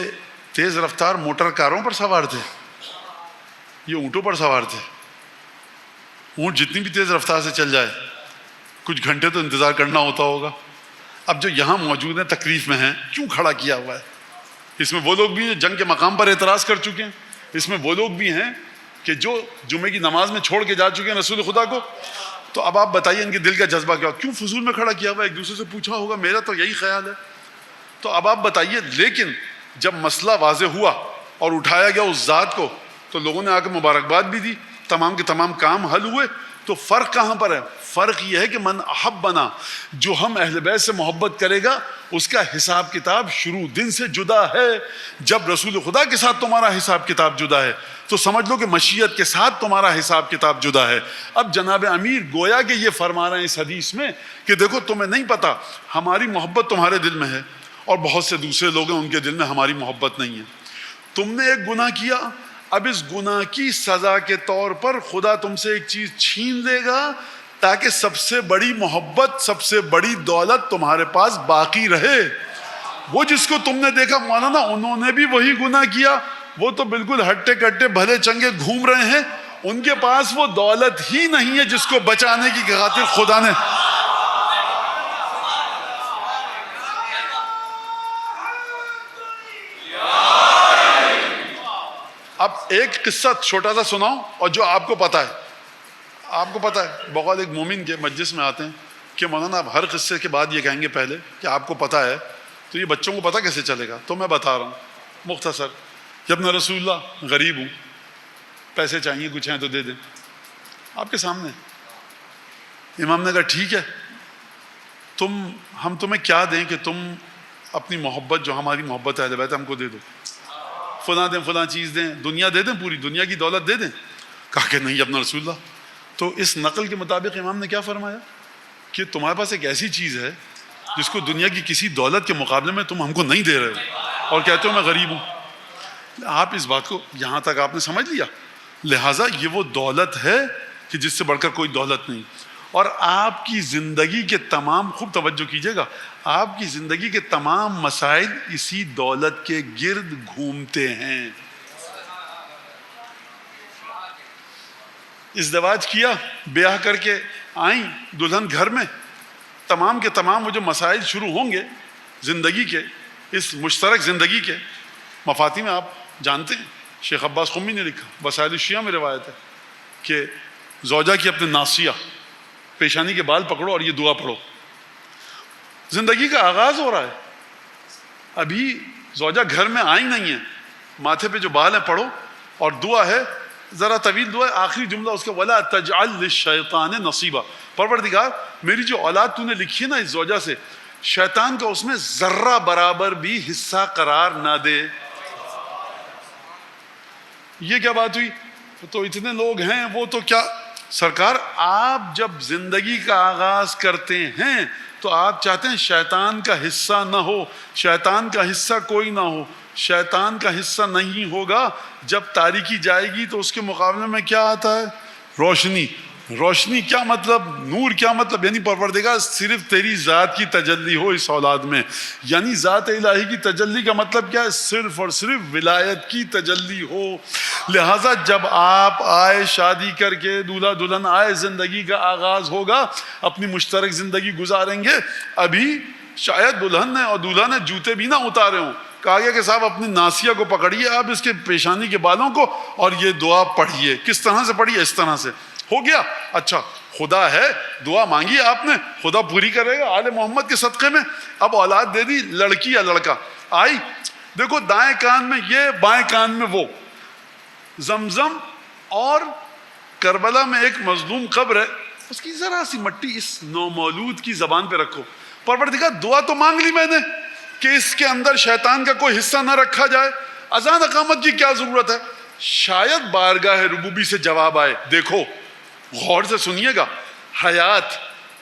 [SPEAKER 1] تیز رفتار موٹر کاروں پر سوار تھے, یہ اونٹوں پر سوار تھے. اونٹ جتنی بھی تیز رفتار سے چل جائے کچھ گھنٹے تو انتظار کرنا ہوتا ہوگا. اب جو یہاں موجود ہیں تکلیف میں ہیں, کیوں کھڑا کیا ہوا ہے؟ اس میں وہ لوگ بھی ہیں جنگ کے مقام پر اعتراض کر چکے ہیں, اس میں وہ لوگ بھی ہیں کہ جو جمعے کی نماز میں چھوڑ کے جا چکے ہیں رسول خدا کو. تو اب آپ بتائیے ان کے دل کا جذبہ کیا, کیوں فضول میں کھڑا کیا ہوا ہے؟ ایک دوسرے سے پوچھا ہوگا, میرا تو یہی خیال ہے. تو اب آپ بتائیے, لیکن جب مسئلہ واضح ہوا اور اٹھایا گیا اس ذات کو تو لوگوں نے آ کے مبارکباد بھی دی, تمام کے تمام کام حل ہوئے. تو فرق کہاں پر ہے؟ فرق یہ ہے کہ من احب بنا, جو ہم اہل بیت سے محبت کرے گا اس کا حساب کتاب شروع دن سے جدا ہے. جب رسول خدا کے ساتھ تمہارا حساب کتاب جدا ہے تو سمجھ لو کہ مشیت کے ساتھ تمہارا حساب کتاب جدا ہے. اب جناب امیر گویا کہ یہ فرما رہے ہیں اس حدیث میں کہ دیکھو تمہیں نہیں پتا, ہماری محبت تمہارے دل میں ہے اور بہت سے دوسرے لوگ ہیں ان کے دل میں ہماری محبت نہیں ہے. تم نے ایک گناہ کیا, اب اس گناہ کی سزا کے طور پر خدا تم سے ایک چیز چھین لے گا تاکہ سب سے بڑی محبت, سب سے بڑی دولت تمہارے پاس باقی رہے. وہ جس کو تم نے دیکھا مولانا انہوں نے بھی وہی گناہ کیا, وہ تو بالکل ہٹے کٹے بھلے چنگے گھوم رہے ہیں, ان کے پاس وہ دولت ہی نہیں ہے جس کو بچانے کی خاطر خدا نے. اب ایک قصہ چھوٹا سا سناؤں اور جو آپ کو پتا ہے. آپ کو پتا ہے بقول ایک مومن کے مجلس میں آتے ہیں کہ مولانا آپ ہر قصے کے بعد یہ کہیں گے پہلے کہ آپ کو پتا ہے, تو یہ بچوں کو پتا کیسے چلے گا؟ تو میں بتا رہا ہوں مختصر. جب میں رسول اللہ غریب ہوں, پیسے چاہیے, کچھ ہیں تو دے دیں. آپ کے سامنے امام نے کہا ٹھیک ہے, ہم تمہیں کیا دیں کہ تم اپنی محبت جو ہماری محبت ہے اہل بیت ہم کو دے دو, فلاں دیں, فلاں چیز دیں, دنیا دے دیں, پوری دنیا کی دولت دے دیں. کہا کہ نہیں اپنا رسول اللہ. تو اس نقل کے مطابق امام نے کیا فرمایا کہ تمہارے پاس ایک ایسی چیز ہے جس کو دنیا کی کسی دولت کے مقابلے میں تم ہم کو نہیں دے رہے ہو اور کہتے ہو میں غریب ہوں. آپ اس بات کو یہاں تک آپ نے سمجھ لیا, لہٰذا یہ وہ دولت ہے کہ جس سے بڑھ کر کوئی دولت نہیں. اور آپ کی زندگی کے تمام, خوب توجہ کیجیے گا, آپ کی زندگی کے تمام مسائل اسی دولت کے گرد گھومتے ہیں. ازدواج کیا, بیاہ کر کے آئیں دلہن گھر میں, تمام کے تمام وہ جو مسائل شروع ہوں گے زندگی کے, اس مشترک زندگی کے مفاہیم میں آپ جانتے ہیں. شیخ عباس قمی نے لکھا, وسائل الشیعہ میں روایت ہے کہ زوجہ کی اپنے ناصیہ پیشانی کے بال پکڑو اور یہ دعا پڑھو. زندگی کا آغاز ہو رہا ہے, ابھی زوجہ گھر میں آئی نہیں ہے, ماتھے پہ جو بال ہیں پڑھو اور دعا ہے, ذرا طویل دعا ہے. آخری جملہ اس کا وَلَا تَجْعَلْ لِلشَّيْطَانِ نَصِيبًا, پروردگار میری جو اولاد تو نے لکھی ہے نا اس زوجہ سے, شیطان کا اس میں ذرہ برابر بھی حصہ قرار نہ دے. یہ کیا بات ہوئی؟ تو اتنے لوگ ہیں وہ تو کیا. سرکار آپ جب زندگی کا آغاز کرتے ہیں تو آپ چاہتے ہیں شیطان کا حصہ نہ ہو, شیطان کا حصہ کوئی نہ ہو. شیطان کا حصہ نہیں ہوگا, جب تاریکی جائے گی تو اس کے مقابلے میں کیا آتا ہے؟ روشنی. روشنی کیا مطلب؟ نور کیا مطلب؟ یعنی پروردگار صرف تیری ذات کی تجلی ہو اس اولاد میں. یعنی ذات الہی کی تجلی کا مطلب کیا ہے؟ صرف اور صرف ولایت کی تجلی ہو. لہٰذا جب آپ آئے شادی کر کے، دولہا دلہن آئے، زندگی کا آغاز ہوگا، اپنی مشترک زندگی گزاریں گے. ابھی شاید دلہن نے اور دولہا نے جوتے بھی نہ اتارے ہوں، کہا گیا کہ صاحب اپنی ناسیہ کو پکڑیے آپ، اس کے پیشانی کے بالوں کو، اور یہ دعا پڑھیے. کس طرح سے پڑھیے؟ اس طرح سے. ہو گیا. اچھا خدا ہے، دعا مانگی آپ نے، خدا پوری کرے گا آل محمد کے صدقے میں. اب اولاد دے دی، لڑکی یا لڑکا آئی، دیکھو دائیں کان میں یہ، بائیں کان میں وہ. زمزم اور کربلا میں ایک مظلوم قبر ہے، اس کی ذرا سی مٹی اس نومولود کی زبان پہ رکھو. پروردگار دعا تو مانگ لی میں نے کہ اس کے اندر شیطان کا کوئی حصہ نہ رکھا جائے، اذان اقامت کی کیا ضرورت ہے؟ شاید بارگاہ ربوبی سے جواب آئے. دیکھو غور سے سنیے گا، حیات،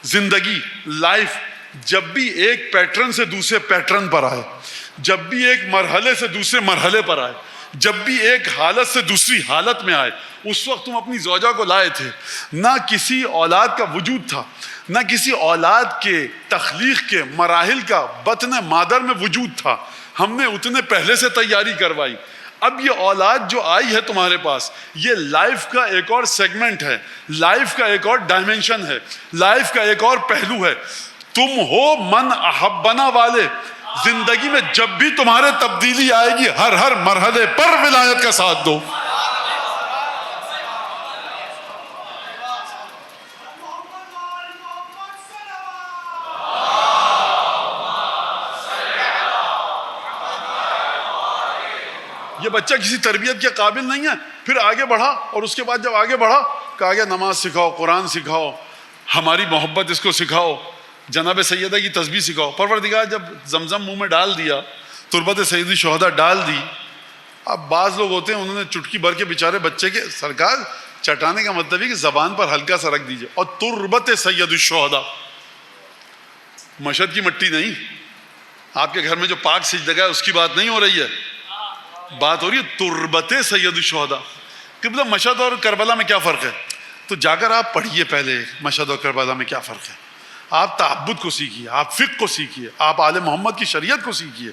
[SPEAKER 1] زندگی، لائف جب بھی ایک پیٹرن سے دوسرے پیٹرن پر آئے، جب بھی ایک مرحلے سے دوسرے مرحلے پر آئے، جب بھی ایک حالت سے دوسری حالت میں آئے، اس وقت تم اپنی زوجہ کو لائے تھے. نہ کسی اولاد کا وجود تھا، نہ کسی اولاد کے تخلیق کے مراحل کا بطن مادر میں وجود تھا. ہم نے اتنے پہلے سے تیاری کروائی. اب یہ اولاد جو آئی ہے تمہارے پاس، یہ لائف کا ایک اور سیگمنٹ ہے، لائف کا ایک اور ڈائمنشن ہے، لائف کا ایک اور پہلو ہے. تم ہو من احبنا والے. زندگی میں جب بھی تمہارے تبدیلی آئے گی، ہر مرحلے پر ولایت کا ساتھ دو. یہ بچہ کسی تربیت کے قابل نہیں ہے. پھر آگے بڑھا، اور اس کے بعد جب آگے بڑھا کہا گیا نماز سکھاؤ، قرآن سکھاؤ، ہماری محبت اس کو سکھاؤ، جناب سیدہ کی تسبیح سکھاؤ. پروردگار جب زمزم منہ میں ڈال دیا، تربت سید الشہداء ڈال دی. اب بعض لوگ ہوتے ہیں، انہوں نے چٹکی بھر کے بیچارے بچے کے، سرکار چٹانے کا مطلب ہے کہ زبان پر ہلکا سا رکھ دیجئے. اور تربت سید الشہداء، مشہد کی مٹی نہیں، آپ کے گھر میں جو پاک سجدگاہ ہے اس کی بات نہیں ہو رہی ہے، بات ہو رہی ہے تربت سید الشہداء. قبلہ مشہد اور کربلا میں کیا فرق ہے؟ تو جا کر آپ پڑھیے پہلے مشہد اور کربلا میں کیا فرق ہے. آپ تعبد کو سیکھیے، آپ فقہ کو سیکھیے، آپ آل محمد کی شریعت کو سیکھیے.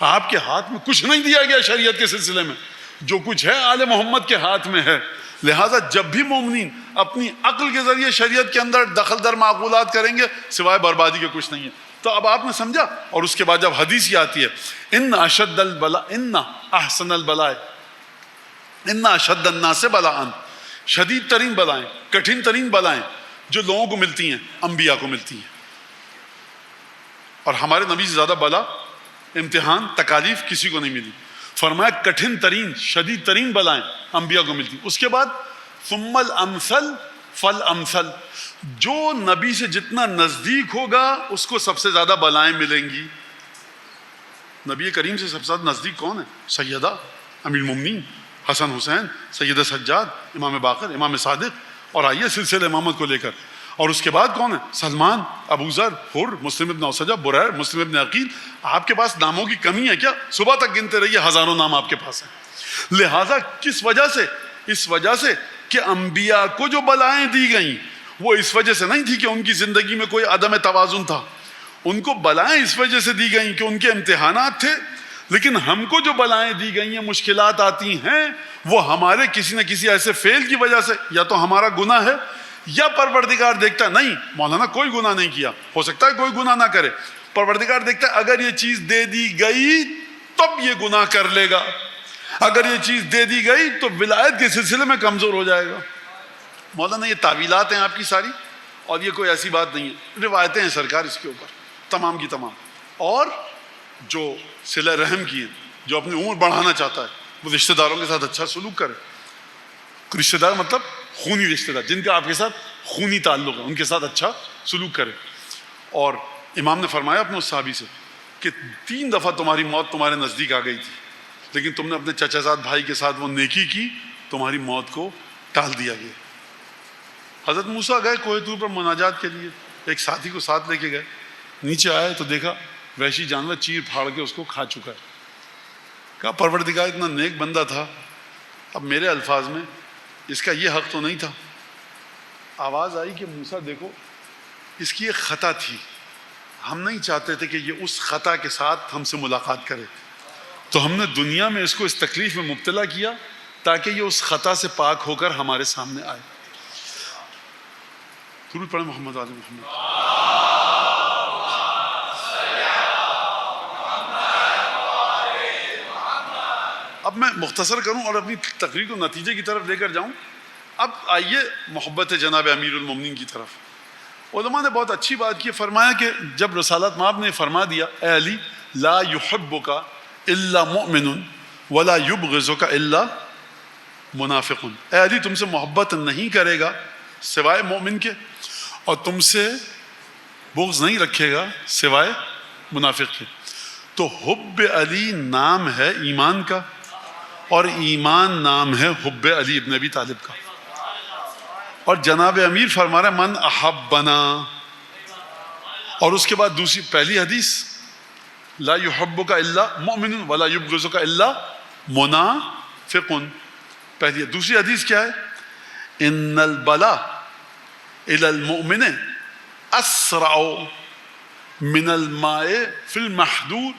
[SPEAKER 1] آپ کے ہاتھ میں کچھ نہیں دیا گیا شریعت کے سلسلے میں، جو کچھ ہے آل محمد کے ہاتھ میں ہے. لہٰذا جب بھی مومنین اپنی عقل کے ذریعے شریعت کے اندر دخل در معقولات کریں گے، سوائے بربادی کے کچھ نہیں ہے. تو اب آپ نے سمجھا. اور اس کے بعد جب حدیث یہ آتی ہے، ان اشد البلاء ان احسن البلاء ان اشد الناس بلاء، شدید ترین بلائیں، کٹھن ترین بلائیں جو لوگوں کو ملتی ہیں، انبیاء کو ملتی ہیں. اور ہمارے نبی سے زیادہ بلا، امتحان، تکالیف کسی کو نہیں ملی. فرمایا کٹھن ترین، شدید ترین بلائیں انبیاء کو ملتی. اس کے بعد ثم الامثل فالامثل، جو نبی سے جتنا نزدیک ہوگا اس کو سب سے زیادہ بلائیں ملیں گی. نبی کریم سے سب سے زیادہ نزدیک کون ہے؟ سیدہ امیر المومنین حسن حسین، سید سجاد، امام باقر، امام صادق، اور آئیے سلسلہ امامت کو لے کر. اور اس کے بعد کون ہے؟ سلمان، ابو ذر، حر، مسلم ابن اوسجہ، بریر، مسلم ابن عقیل. آپ کے پاس ناموں کی کمی ہے کیا؟ صبح تک گنتے رہیے، ہزاروں نام آپ کے پاس ہیں. لہٰذا کس وجہ سے؟ اس وجہ سے کہ انبیاء کو جو بلائیں دی گئیں وہ اس وجہ سے نہیں تھی کہ ان کی زندگی میں کوئی عدم توازن تھا. ان کو بلائیں اس وجہ سے دی گئیں کہ ان کے امتحانات تھے. لیکن ہم کو جو بلائیں دی گئی ہیں، مشکلات آتی ہیں، وہ ہمارے کسی نہ کسی ایسے فعل کی وجہ سے، یا تو ہمارا گناہ ہے، یا پروردگار دیکھتا نہیں مولانا کوئی گناہ نہیں کیا، ہو سکتا ہے کوئی گناہ نہ کرے. پروردگار دیکھتا ہے اگر یہ چیز دے دی گئی تب یہ گناہ کر لے گا، اگر یہ چیز دے دی گئی تو ولایت کے سلسلے میں کمزور ہو جائے گا. مولانا یہ تعویلات ہیں آپ کی ساری، اور یہ کوئی ایسی بات نہیں ہے، روایتیں ہیں سرکار اس کے اوپر تمام کی تمام. اور جو صلہ رحم کی ہیں، جو اپنی عمر بڑھانا چاہتا ہے، وہ رشتہ داروں کے ساتھ اچھا سلوک کرے. رشتہ دار مطلب خونی رشتہ دار، جن کا آپ کے ساتھ خونی تعلق ہے، ان کے ساتھ اچھا سلوک کرے. اور امام نے فرمایا اپنے اس صحابی سے کہ 3 دفعہ تمہاری موت تمہارے نزدیک آ گئی تھی، لیکن تم نے اپنے چچا زاد بھائی کے ساتھ وہ نیکی کی، تمہاری موت کو ٹال دیا گیا. حضرت موسیٰ گئے کوہ طور پر مناجات کے لیے، ایک ساتھی کو ساتھ لے کے گئے. نیچے آئے تو دیکھا وحشی جانور چیر پھاڑ کے اس کو کھا چکا ہے. کہا پروردگار اتنا نیک بندہ تھا، اب میرے الفاظ میں اس کا یہ حق تو نہیں تھا آواز آئی کہ موسیٰ دیکھو اس کی ایک خطا تھی، ہم نہیں چاہتے تھے کہ یہ اس خطا کے ساتھ ہم سے ملاقات کرے، تو ہم نے دنیا میں اس کو اس تکلیف میں مبتلا کیا تاکہ یہ اس خطا سے پاک ہو کر ہمارے سامنے آئے. درود پڑھیں محمد آل محمد. اب میں مختصر کروں اور اپنی تقریر کو نتیجے کی طرف لے کر جاؤں. اب آئیے محبت جناب امیر المومنین کی طرف. علماء نے بہت اچھی بات کی، فرمایا کہ جب رسالت مآب نے فرما دیا اے علی لا یحبک الا مؤمن ولا یبغضک الا منافق، اے علی تم سے محبت نہیں کرے گا سوائے مومن کے اور تم سے بغض نہیں رکھے گا سوائے منافق کے. تو حب علی نام ہے ایمان کا اور ایمان نام ہے حب علی ابن ابی طالب کا. اور جناب امیر فرما رہے من احبنا، اور اس کے بعد دوسری پہلی حدیث لا یحبک الا مؤمن ولا یبغضک الا منافق پہلی. دوسری حدیث کیا ہے؟ ان البلا الی المؤمن اسرع من الماء فی المحدود،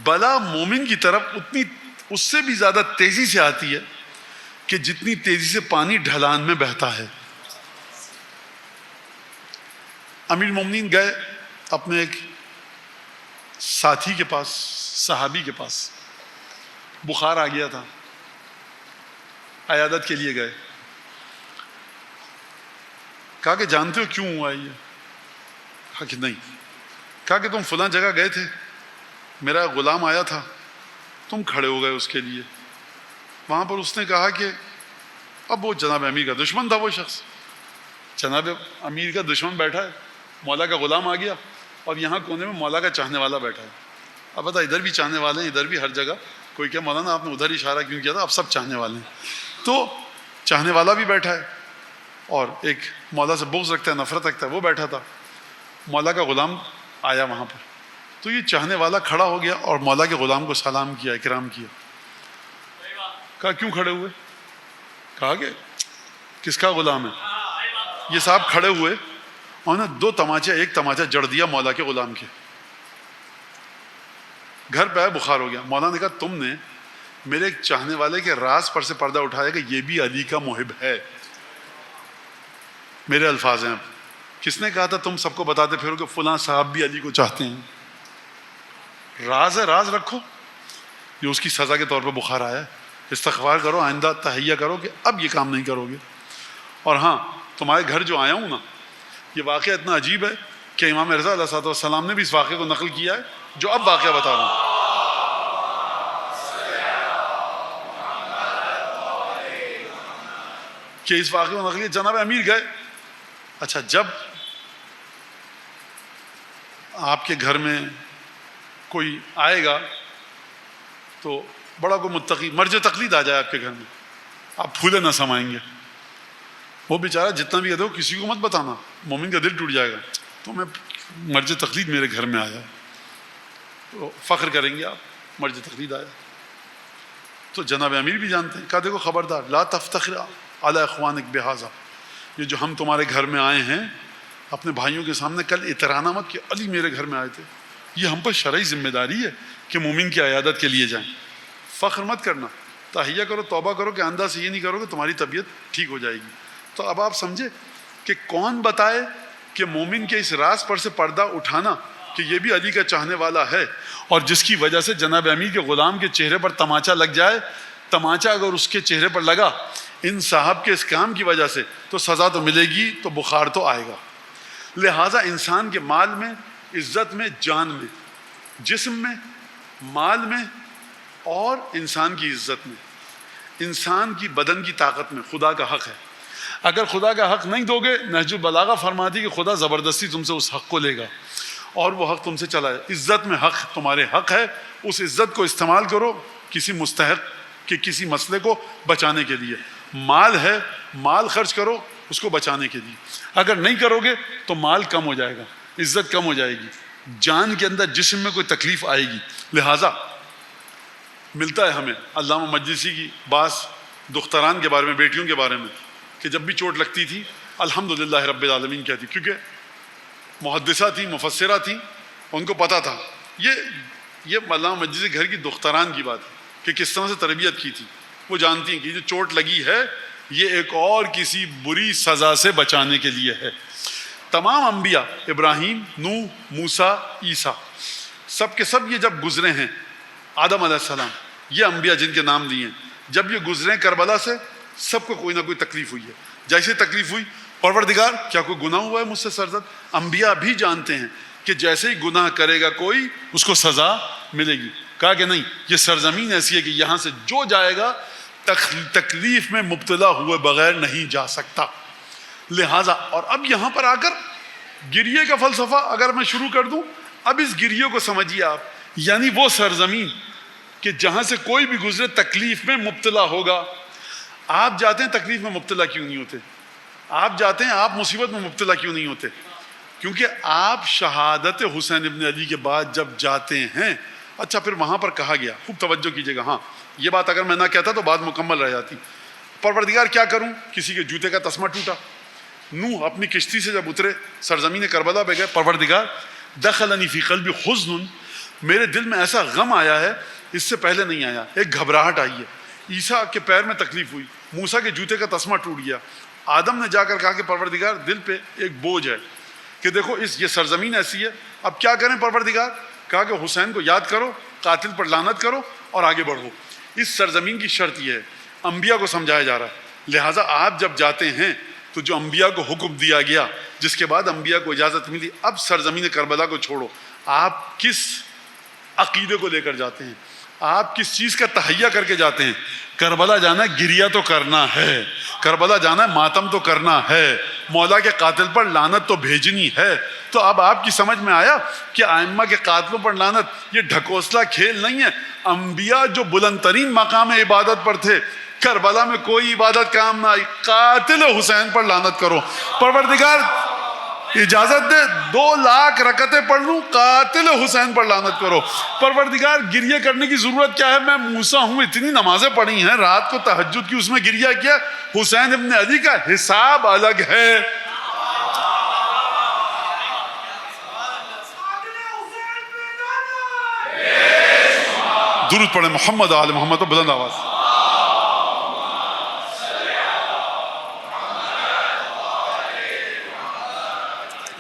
[SPEAKER 1] بلا مومن کی طرف اتنی اس سے بھی زیادہ تیزی سے آتی ہے کہ جتنی تیزی سے پانی ڈھلان میں بہتا ہے. امیر المومنین گئے اپنے ایک ساتھی کے پاس، صحابی کے پاس، بخار آ گیا تھا، عیادت کے لیے گئے. کہا کہ جانتے ہو کیوں ہوا یہ؟ کہا کہ نہیں. کہا کہ تم فلاں جگہ گئے تھے، میرا غلام آیا تھا، تم کھڑے ہو گئے اس کے لیے. وہاں پر اس نے کہا کہ اب وہ جناب امیر کا دشمن تھا، وہ شخص جناب امیر کا دشمن بیٹھا ہے، مولا کا غلام آ گیا اور یہاں کونے میں مولا کا چاہنے والا بیٹھا ہے. اب بتا ادھر بھی چاہنے والے ہیں، ادھر بھی، ہر جگہ. کوئی کہ مولانا آپ نے ادھر اشارہ کیوں کیا تھا؟ اب سب چاہنے والے ہیں. تو چاہنے والا بھی بیٹھا ہے اور ایک مولا سے بغض رکھتا ہے، نفرت رکھتا ہے، وہ بیٹھا تھا. مولا کا غلام آیا وہاں پر، تو یہ چاہنے والا کھڑا ہو گیا اور مولا کے غلام کو سلام کیا، اکرام کیا. کہا کیوں کھڑے ہوئے؟ کہا کہ کس کا غلام ہے؟ یہ صاحب کھڑے ہوئے اور نے دو تماچے، ایک تماچہ جڑ دیا مولا کے غلام کے. گھر پہ آئے، بخار ہو گیا. مولا نے کہا تم نے میرے ایک چاہنے والے کے راز پر سے پردہ اٹھایا کہ یہ بھی علی کا محب ہے. میرے الفاظ ہیں. اب کس نے کہا تھا تم سب کو بتاتے پھرو کہ فلاں صاحب بھی علی کو چاہتے ہیں؟ راز ہے، راز رکھو. یہ اس کی سزا کے طور پر بخار آیا ہے. استغفار کرو، آئندہ تہیہ کرو کہ اب یہ کام نہیں کرو گے. اور ہاں، تمہارے گھر جو آیا ہوں نا، یہ واقعہ اتنا عجیب ہے کہ امام رضا علیہ الصلوۃ والسلام نے بھی اس واقعے کو نقل کیا ہے جو اب واقعہ بتا رہا ہوں. کہ اس واقعے کو نقل کیا. جناب امیر گئے. اچھا، جب آپ کے گھر میں کوئی آئے گا تو بڑا کوئی متقی مرج تقلید آ جائے آپ کے گھر میں، آپ پھولے نہ سمائیں گے. وہ بیچارہ جتنا بھی کہتے ہو کسی کو مت بتانا، مومن کا دل ٹوٹ جائے گا. تو میں مرج تقلید میرے گھر میں آیا، تو فخر کریں گے آپ، مرج تقلید آیا. تو جناب امیر بھی جانتے ہیں. کہا دیکھو خبردار، لا تفتخر علی اخوانک بہذا، یہ جو ہم تمہارے گھر میں آئے ہیں اپنے بھائیوں کے سامنے کل اترانا مت کہ علی میرے گھر میں آئے تھے. یہ ہم پر شرعی ذمہ داری ہے کہ مومن کی عیادت کے لیے جائیں. فخر مت کرنا، تہیہ کرو، توبہ کرو کہ آئندہ سے یہ نہیں کرو کہ تمہاری طبیعت ٹھیک ہو جائے گی. تو اب آپ سمجھے کہ کون بتائے کہ مومن کے اس راز پر سے پردہ اٹھانا کہ یہ بھی علی کا چاہنے والا ہے، اور جس کی وجہ سے جناب امیر کے غلام کے چہرے پر تماچہ لگ جائے. تماچہ اگر اس کے چہرے پر لگا ان صاحب کے اس کام کی وجہ سے تو سزا تو ملے گی، تو بخار تو آئے گا. لہٰذا انسان کے مال میں، عزت میں، جان میں، جسم میں، مال میں اور انسان کی عزت میں، انسان کی بدن کی طاقت میں خدا کا حق ہے. اگر خدا کا حق نہیں دو گے، نہج البلاغہ فرماتی کہ خدا زبردستی تم سے اس حق کو لے گا اور وہ حق تم سے چلا جائے. عزت میں حق تمہارے حق ہے، اس عزت کو استعمال کرو کسی مستحق کے کسی مسئلے کو بچانے کے لیے. مال ہے، مال خرچ کرو اس کو بچانے کے لیے. اگر نہیں کرو گے تو مال کم ہو جائے گا، عزت کم ہو جائے گی، جان کے اندر جسم میں کوئی تکلیف آئے گی. لہٰذا ملتا ہے ہمیں علامہ مجلسی کی بعض دختران کے بارے میں، بیٹیوں کے بارے میں، کہ جب بھی چوٹ لگتی تھی الحمدللہ رب العالمین کہتی، کیونکہ محدثہ تھی، مفسرہ تھی، ان کو پتہ تھا. یہ علامہ مجلسی گھر کی دختران کی بات ہے کہ کس طرح سے تربیت کی تھی. وہ جانتی ہیں کہ جو چوٹ لگی ہے یہ ایک اور کسی بری سزا سے بچانے کے لیے ہے. تمام انبیاء، ابراہیم، نوح، موسیٰ، عیسیٰ، سب کے سب یہ جب گزرے ہیں، آدم علیہ السلام، یہ انبیاء جن کے نام لیے ہیں، جب یہ گزرے کربلا سے سب کو کوئی نہ کوئی تکلیف ہوئی ہے. جیسے تکلیف ہوئی، پروردگار کیا کوئی گناہ ہوا ہے مجھ سے سرزد؟ انبیاء بھی جانتے ہیں کہ جیسے ہی گناہ کرے گا کوئی اس کو سزا ملے گی. کہا کہ نہیں، یہ سرزمین ایسی ہے کہ یہاں سے جو جائے گا تکلیف میں مبتلا ہوئے بغیر نہیں جا سکتا. لہٰذا اور اب یہاں پر آ کر گریے کا فلسفہ اگر میں شروع کر دوں، اب اس گریے کو سمجھیے آپ، یعنی وہ سرزمین کہ جہاں سے کوئی بھی گزرے تکلیف میں مبتلا ہوگا. آپ جاتے ہیں تکلیف میں مبتلا کیوں نہیں ہوتے؟ آپ جاتے ہیں آپ مصیبت میں مبتلا کیوں نہیں ہوتے؟ کیونکہ آپ شہادت حسین ابن علی کے بعد جب جاتے ہیں، اچھا پھر وہاں پر کہا گیا، خوب توجہ کیجیے گا، ہاں یہ بات اگر میں نہ کہتا تو بات مکمل رہ جاتی. پروردگار کیا کروں؟ کسی کے جوتے کا تسمہ ٹوٹا. نوح اپنی کشتی سے جب اترے سرزمین کربلا پہ گئے، پروردگار دخلنی فی قلبی حزن، میرے دل میں ایسا غم آیا ہے اس سے پہلے نہیں آیا، ایک گھبراہٹ آئی ہے. عیسیٰ کے پیر میں تکلیف ہوئی، موسیٰ کے جوتے کا تسمہ ٹوٹ گیا. آدم نے جا کر کہا کہ پروردگار دل پہ ایک بوجھ ہے کہ دیکھو یہ سرزمین ایسی ہے، اب کیا کریں پروردگار؟ کہا کہ حسین کو یاد کرو، قاتل پر لعنت کرو اور آگے بڑھو. اس سرزمین کی شرط یہ ہے، انبیاء کو سمجھایا جا رہا ہے، لہٰذا آپ جب جاتے ہیں تو جو انبیاء کو حکم دیا گیا، جس کے بعد انبیاء کو اجازت ملی اب سرزمین کربلا کو چھوڑو، آپ کس عقیدے کو لے کر جاتے ہیں؟ آپ کس چیز کا تہیہ کر کے جاتے ہیں؟ کربلا جانا ہے گریہ تو کرنا ہے، کربلا جانا ہے ماتم تو کرنا ہے، مولا کے قاتل پر لعنت تو بھیجنی ہے. تو اب آپ کی سمجھ میں آیا کہ ائمہ کے قاتلوں پر لعنت یہ ڈھکوسلا کھیل نہیں ہے. انبیاء جو بلند ترین مقام عبادت پر تھے، کربلا میں کوئی عبادت کام نہ آئی، قاتل حسین پر لعنت کرو. پروردگار اجازت دے 2,00,000 رکعتیں پڑھ لوں، قاتل حسین پر لعنت کرو. پروردگار گریہ کرنے کی ضرورت کیا ہے؟ میں موسیٰ ہوں، اتنی نمازیں پڑھی ہیں، رات کو تہجد کی، اس میں گریہ کیا. حسین ابن علی کا حساب الگ ہے. درود پڑھیں محمد آل محمد تو بلند آواز.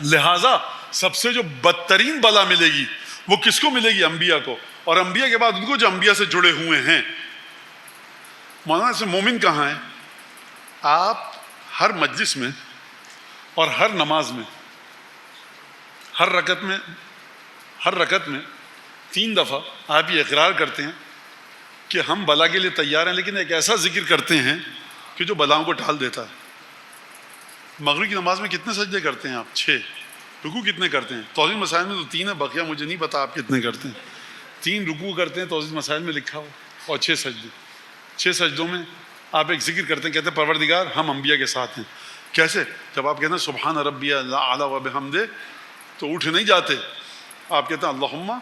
[SPEAKER 1] لہٰذا سب سے جو بدترین بلا ملے گی وہ کس کو ملے گی؟ انبیاء کو، اور انبیاء کے بعد ان کو جو انبیاء سے جڑے ہوئے ہیں. مولانا سے مومن کہاں ہیں؟ آپ ہر مجلس میں اور ہر نماز میں ہر رکعت میں 3 دفعہ آپ یہ اقرار کرتے ہیں کہ ہم بلا کے لیے تیار ہیں، لیکن ایک ایسا ذکر کرتے ہیں کہ جو بلاؤں کو ٹال دیتا ہے. مغرب کی نماز میں کتنے سجدے کرتے ہیں آپ؟ 6. رکوع کتنے کرتے ہیں؟ توضیح مسائل میں تو 3 ہے، بقیہ مجھے نہیں پتا آپ کتنے کرتے ہیں. 3 رکوع کرتے ہیں، توضیح مسائل میں لکھا ہو، اور 6 سجدے. 6 سجدوں میں آپ ایک ذکر کرتے ہیں، کہتے ہیں پروردگار ہم انبیاء کے ساتھ ہیں. کیسے؟ جب آپ کہتے ہیں سبحان ربی الاعلی و بحمدہ تو اٹھ نہیں جاتے، آپ کہتے ہیں اللہم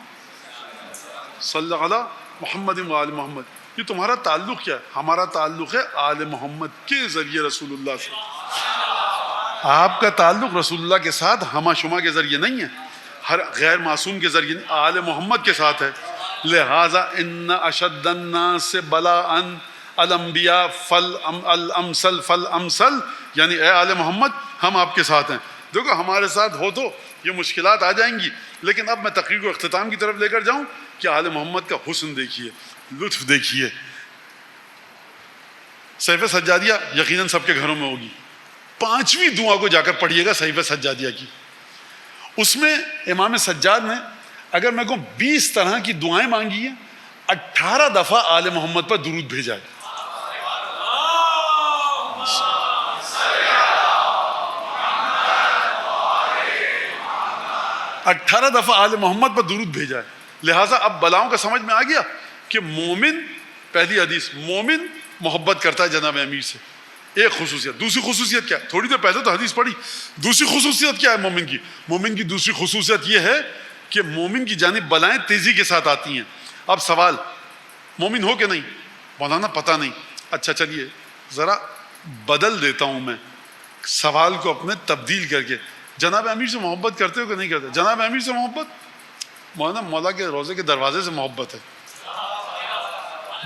[SPEAKER 1] صلی علی محمد و آل محمد. یہ تمہارا تعلق کیا ہے؟ ہمارا تعلق ہے آل محمد کے ذریعے رسول اللہ سے. آپ کا تعلق رسول اللہ کے ساتھ ہمہ شمہ کے ذریعے نہیں ہے، ہر غیر معصوم کے ذریعے نہیں، آل محمد کے ساتھ ہے. لہٰذا ان اشد الناس بلاء الانبیاء فالامثل فالامثل، یعنی اے آل محمد ہم آپ کے ساتھ ہیں. دیکھو ہمارے ساتھ ہو تو یہ مشکلات آ جائیں گی، لیکن اب میں تقریر کو اختتام کی طرف لے کر جاؤں کہ آل محمد کا حسن دیکھیے، لطف دیکھیے. صحیفہ سجادیہ یقیناً سب کے گھروں میں ہوگی. 5ویں دعا کو جا کر پڑھیے گا صحیفہ سجادیہ کی. اس میں امام سجاد نے اگر میں کہوں 20 طرح کی دعائیں مانگی ہیں، 18 دفعہ آل محمد پر درود بھیجا ہے. 18 دفعہ آل محمد پر درود بھیجا ہے. لہٰذا اب بلاؤں کا سمجھ میں آ گیا کہ مومن، پہلی حدیث، مومن محبت کرتا ہے جناب امیر سے، ایک خصوصیت. دوسری خصوصیت کیا ہے؟ تھوڑی دیر پہلے تو حدیث پڑھی. دوسری خصوصیت کیا ہے مومن کی؟ مومن کی دوسری خصوصیت یہ ہے کہ مومن کی جانب بلائیں تیزی کے ساتھ آتی ہیں. اب سوال، مومن ہو کہ نہیں؟ مولانا پتہ نہیں. اچھا چلیے ذرا بدل دیتا ہوں میں سوال کو اپنے تبدیل کر کے. جناب امیر سے محبت کرتے ہو کہ نہیں کرتے؟ جناب امیر سے محبت مولا کے روزے کے دروازے سے محبت ہے,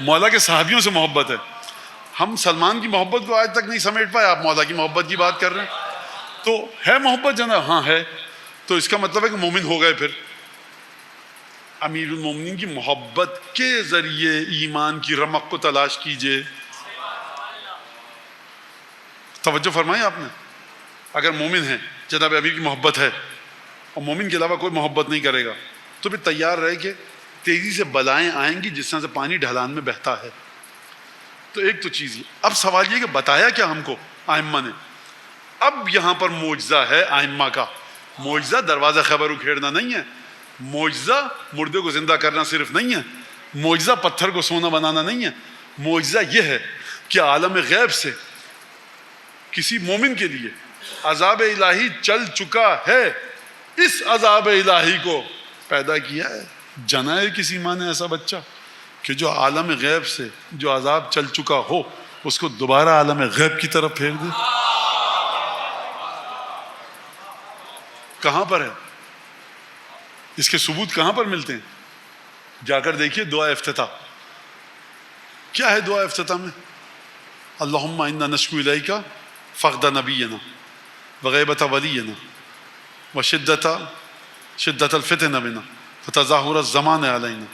[SPEAKER 1] مولا کے صحابیوں سے محبت ہے. ہم سلمان کی محبت کو آج تک نہیں سمیٹ پائے, آپ مولا کی محبت کی بات کر رہے ہیں. تو ہے محبت جناب؟ ہاں ہے. تو اس کا مطلب ہے کہ مومن ہو گئے. پھر امیر المومنین کی محبت کے ذریعے ایمان کی رمق کو تلاش کیجئے. توجہ فرمائی آپ نے. اگر مومن ہے, جناب امیر کی محبت ہے, اور مومن کے علاوہ کوئی محبت نہیں کرے گا, تو پھر تیار رہے کہ تیزی سے بلائیں آئیں گی جس طرح سے پانی ڈھلان میں بہتا ہے. تو ایک تو چیز یہ. اب سوال یہ کہ بتایا کیا ہم کو ائمہ نے؟ اب یہاں پر معجزہ ہے ائمہ کا. معجزہ دروازہ خیبر اکھیڑنا نہیں ہے, معجزہ مردے کو زندہ کرنا صرف نہیں ہے, معجزہ پتھر کو سونا بنانا نہیں ہے. معجزہ یہ ہے کہ عالم غیب سے کسی مومن کے لیے عذاب الہی چل چکا ہے, اس عذاب الہی کو پیدا کیا ہے. جنا ہے کسی ماں نے ایسا بچہ کہ جو عالم غیب سے جو عذاب چل چکا ہو اس کو دوبارہ عالم غیب کی طرف پھیر دے. کہاں پر ہے اس کے ثبوت؟ کہاں پر ملتے ہیں؟ جا کر دیکھیے دعا افتتاح. کیا ہے دعا افتتاح میں؟ اللہم انا نشکو الیک فقد نبینا وغیبت ولینا وشدت الفتن بنا وتظاہر الزمان علینا.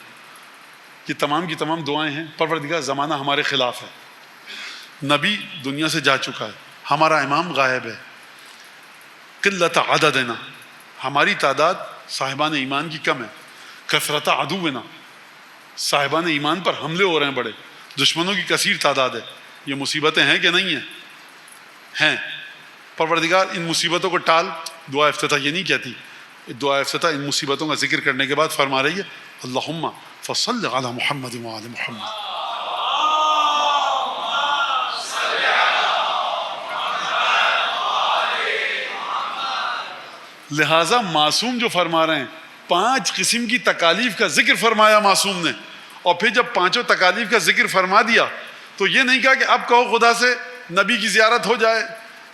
[SPEAKER 1] یہ تمام کی تمام دعائیں ہیں. پروردگار زمانہ ہمارے خلاف ہے, نبی دنیا سے جا چکا ہے, ہمارا امام غائب ہے, قلت عددنا ہماری تعداد صاحبان ایمان کی کم ہے, کثرت عدونا صاحبان ایمان پر حملے ہو رہے ہیں بڑے, دشمنوں کی کثیر تعداد ہے. یہ مصیبتیں ہیں کہ نہیں ہیں؟ ہیں. پروردگار ان مصیبتوں کو ٹال. دعا افتتاح یہ نہیں کہتی. دعا افتتاح ان مصیبتوں کا ذکر کرنے کے بعد فرما رہی ہے اللہم فصل علی محمد وعلی محمد. لہٰذا معصوم جو فرما رہے ہیں 5 قسم کی تکالیف کا ذکر فرمایا معصوم نے, اور پھر جب 5 تکالیف کا ذکر فرما دیا تو یہ نہیں کہا کہ اب کہو خدا سے نبی کی زیارت ہو جائے,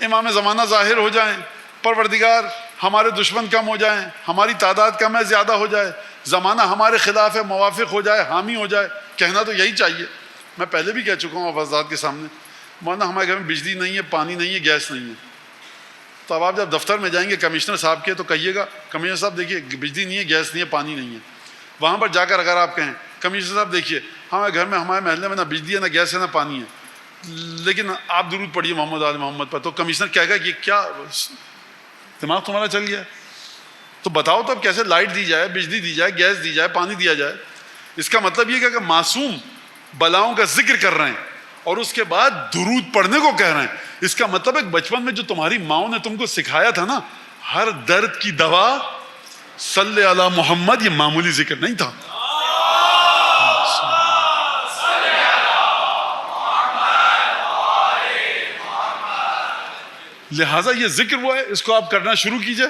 [SPEAKER 1] امام زمانہ ظاہر ہو جائیں, پروردگار ہمارے دشمن کم ہو جائیں, ہماری تعداد کم ہے زیادہ ہو جائے, زمانہ ہمارے خلاف ہے موافق ہو جائے, حامی ہو جائے. کہنا تو یہی چاہیے. میں پہلے بھی کہہ چکا ہوں حضرات کے سامنے, مولانا ہمارے گھر میں بجلی نہیں ہے, پانی نہیں ہے, گیس نہیں ہے. تو اب آپ جب دفتر میں جائیں گے کمشنر صاحب کے تو کہیے گا کمشنر صاحب دیکھیے بجلی نہیں ہے, گیس نہیں ہے, پانی نہیں ہے. وہاں پر جا کر اگر آپ کہیں کمشنر صاحب دیکھیے ہمارے گھر میں ہمارے محلے میں نہ بجلی ہے نہ گیس ہے نہ پانی ہے, لیکن آپ درود پڑھیے محمد آل محمد پر, تو کمشنر کہے گا کہ کیا دماغ تمہارا چل گیا؟ تو بتاؤ تو اب کیسے لائٹ دی جائے, بجلی دی جائے, گیس دی جائے, پانی دیا جائے؟ اس کا مطلب یہ کہ اگر معصوم بلاؤں کا ذکر کر رہے ہیں اور اس کے بعد درود پڑھنے کو کہہ رہے ہیں, اس کا مطلب ہے بچپن میں جو تمہاری ماؤں نے تم کو سکھایا تھا نا, ہر درد کی دوا صلی علی محمد, یہ معمولی ذکر نہیں تھا. لہٰذا یہ ذکر وہ ہے, اس کو آپ کرنا شروع کیجئے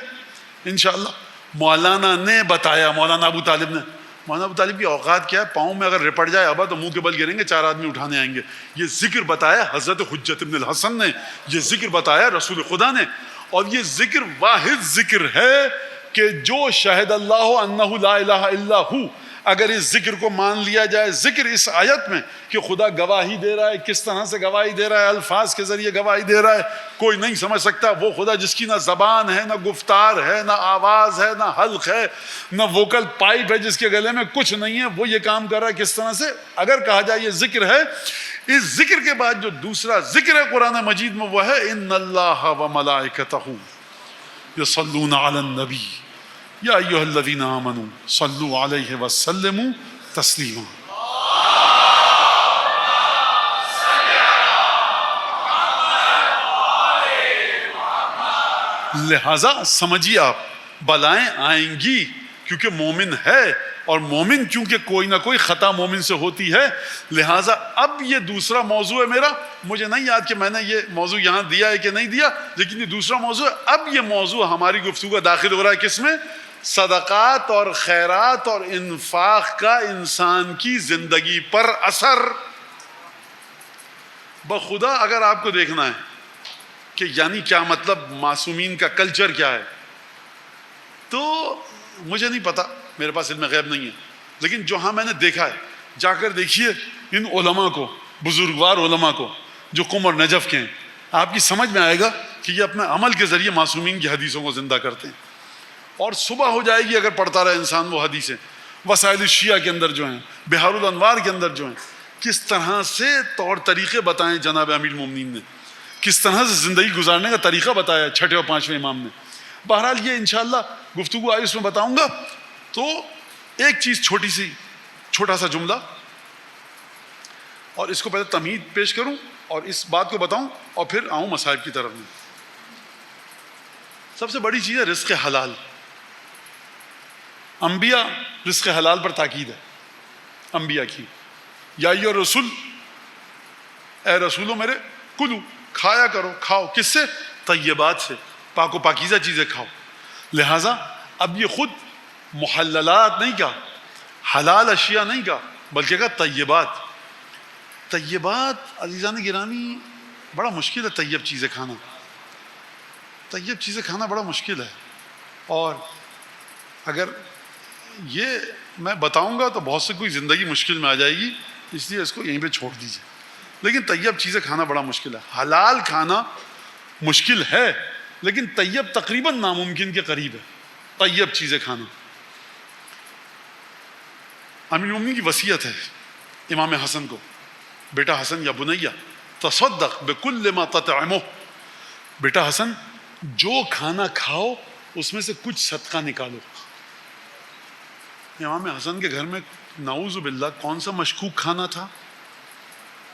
[SPEAKER 1] انشاءاللہ. مولانا نے بتایا, مولانا ابو طالب نے, مولانا ابو طالب کی اوقات کیا ہے, پاؤں میں اگر رپٹ جائے ابا تو منہ کے بل گریں گے, 4 آدمی اٹھانے آئیں گے. یہ ذکر بتایا حضرت حجت ابن الحسن نے, یہ ذکر بتایا رسول خدا نے, اور یہ ذکر واحد ذکر ہے کہ جو شہد اللہ انہ لا الہ الا ہو, اگر اس ذکر کو مان لیا جائے. ذکر اس آیت میں کہ خدا گواہی دے رہا ہے, کس طرح سے گواہی دے رہا ہے, الفاظ کے ذریعے گواہی دے رہا ہے, کوئی نہیں سمجھ سکتا. وہ خدا جس کی نہ زبان ہے, نہ گفتار ہے, نہ آواز ہے, نہ حلق ہے, نہ ووکل پائپ ہے, جس کے گلے میں کچھ نہیں ہے, وہ یہ کام کر رہا ہے کس طرح سے. اگر کہا جائے یہ ذکر ہے, اس ذکر کے بعد جو دوسرا ذکر ہے قرآن مجید میں وہ ہے ان اللہ و ملائکتہ یصلون علی النبی یا ایھا الذین آمنوا صلوا علیہ وسلموا تسلیما. لہذا سمجھیے آپ, بلائیں آئیں گی کیونکہ مومن ہے, اور مومن کیونکہ کوئی نہ کوئی خطا مومن سے ہوتی ہے. لہٰذا اب یہ دوسرا موضوع ہے میرا, مجھے نہیں یاد کہ میں نے یہ موضوع یہاں دیا ہے کہ نہیں دیا, لیکن یہ دوسرا موضوع ہے. اب یہ موضوع ہماری گفتگو کا داخل ہو رہا ہے کس میں؟ صدقات اور خیرات اور انفاق کا انسان کی زندگی پر اثر. بخدا اگر آپ کو دیکھنا ہے کہ یعنی کیا مطلب معصومین کا کلچر کیا ہے، تو مجھے نہیں پتا، میرے پاس علم غیب نہیں ہے، لیکن جو ہاں میں نے دیکھا ہے، جا کر دیکھیے ان علماء کو، بزرگوار علماء کو جو قم اور نجف کے ہیں، آپ کی سمجھ میں آئے گا کہ یہ اپنے عمل کے ذریعے معصومین کی حدیثوں کو زندہ کرتے ہیں. اور صبح ہو جائے گی اگر پڑھتا رہے انسان وہ حدیثیں، وسائل الشیعہ کے اندر جو ہیں، بہار الانوار کے اندر جو ہیں، کس طرح سے طور طریقے بتائیں جناب امیر المومنین نے، کس طرح سے زندگی گزارنے کا طریقہ بتایا چھٹے اور پانچویں امام نے. بہرحال یہ انشاءاللہ گفتگو آئی اس میں بتاؤں گا. تو ایک چیز چھوٹا سا جملہ، اور اس کو پہلے تمہید پیش کروں اور اس بات کو بتاؤں اور پھر آؤں مصائب کی طرف میں. سب سے بڑی چیز ہے رزق حلال. انبیاء رزق حلال پر تاکید ہے انبیاء کی. یا ایھا الرسول، اے رسولوں میرے، کلو، کھایا کرو، کھاؤ، کس سے؟ طیبات سے، پاک و پاکیزہ چیزیں کھاؤ. لہٰذا اب یہ خود محللات نہیں کہا، حلال اشیاء نہیں کہا، بلکہ کہا طیبات. طیبات عزیزان گرامی بڑا مشکل ہے. طیب چیزیں کھانا، طیب چیزیں کھانا بڑا مشکل ہے. اور اگر یہ میں بتاؤں گا تو بہت سے کوئی زندگی مشکل میں آ جائے گی، اس لیے اس کو یہیں پہ چھوڑ دیجیے. لیکن طیب چیزیں کھانا بڑا مشکل ہے. حلال کھانا مشکل ہے، لیکن طیب تقریباً ناممکن کے قریب ہے. طیب چیزیں کھانا. امیر المومنین کی وصیت ہے امام حسن کو، بیٹا حسن یا بنیا تصدق بکل ما تطعمہ، بیٹا حسن جو کھانا کھاؤ اس میں سے کچھ صدقہ نکالو. امام حسن کے گھر میں نعوذ باللہ کون سا مشکوک کھانا تھا،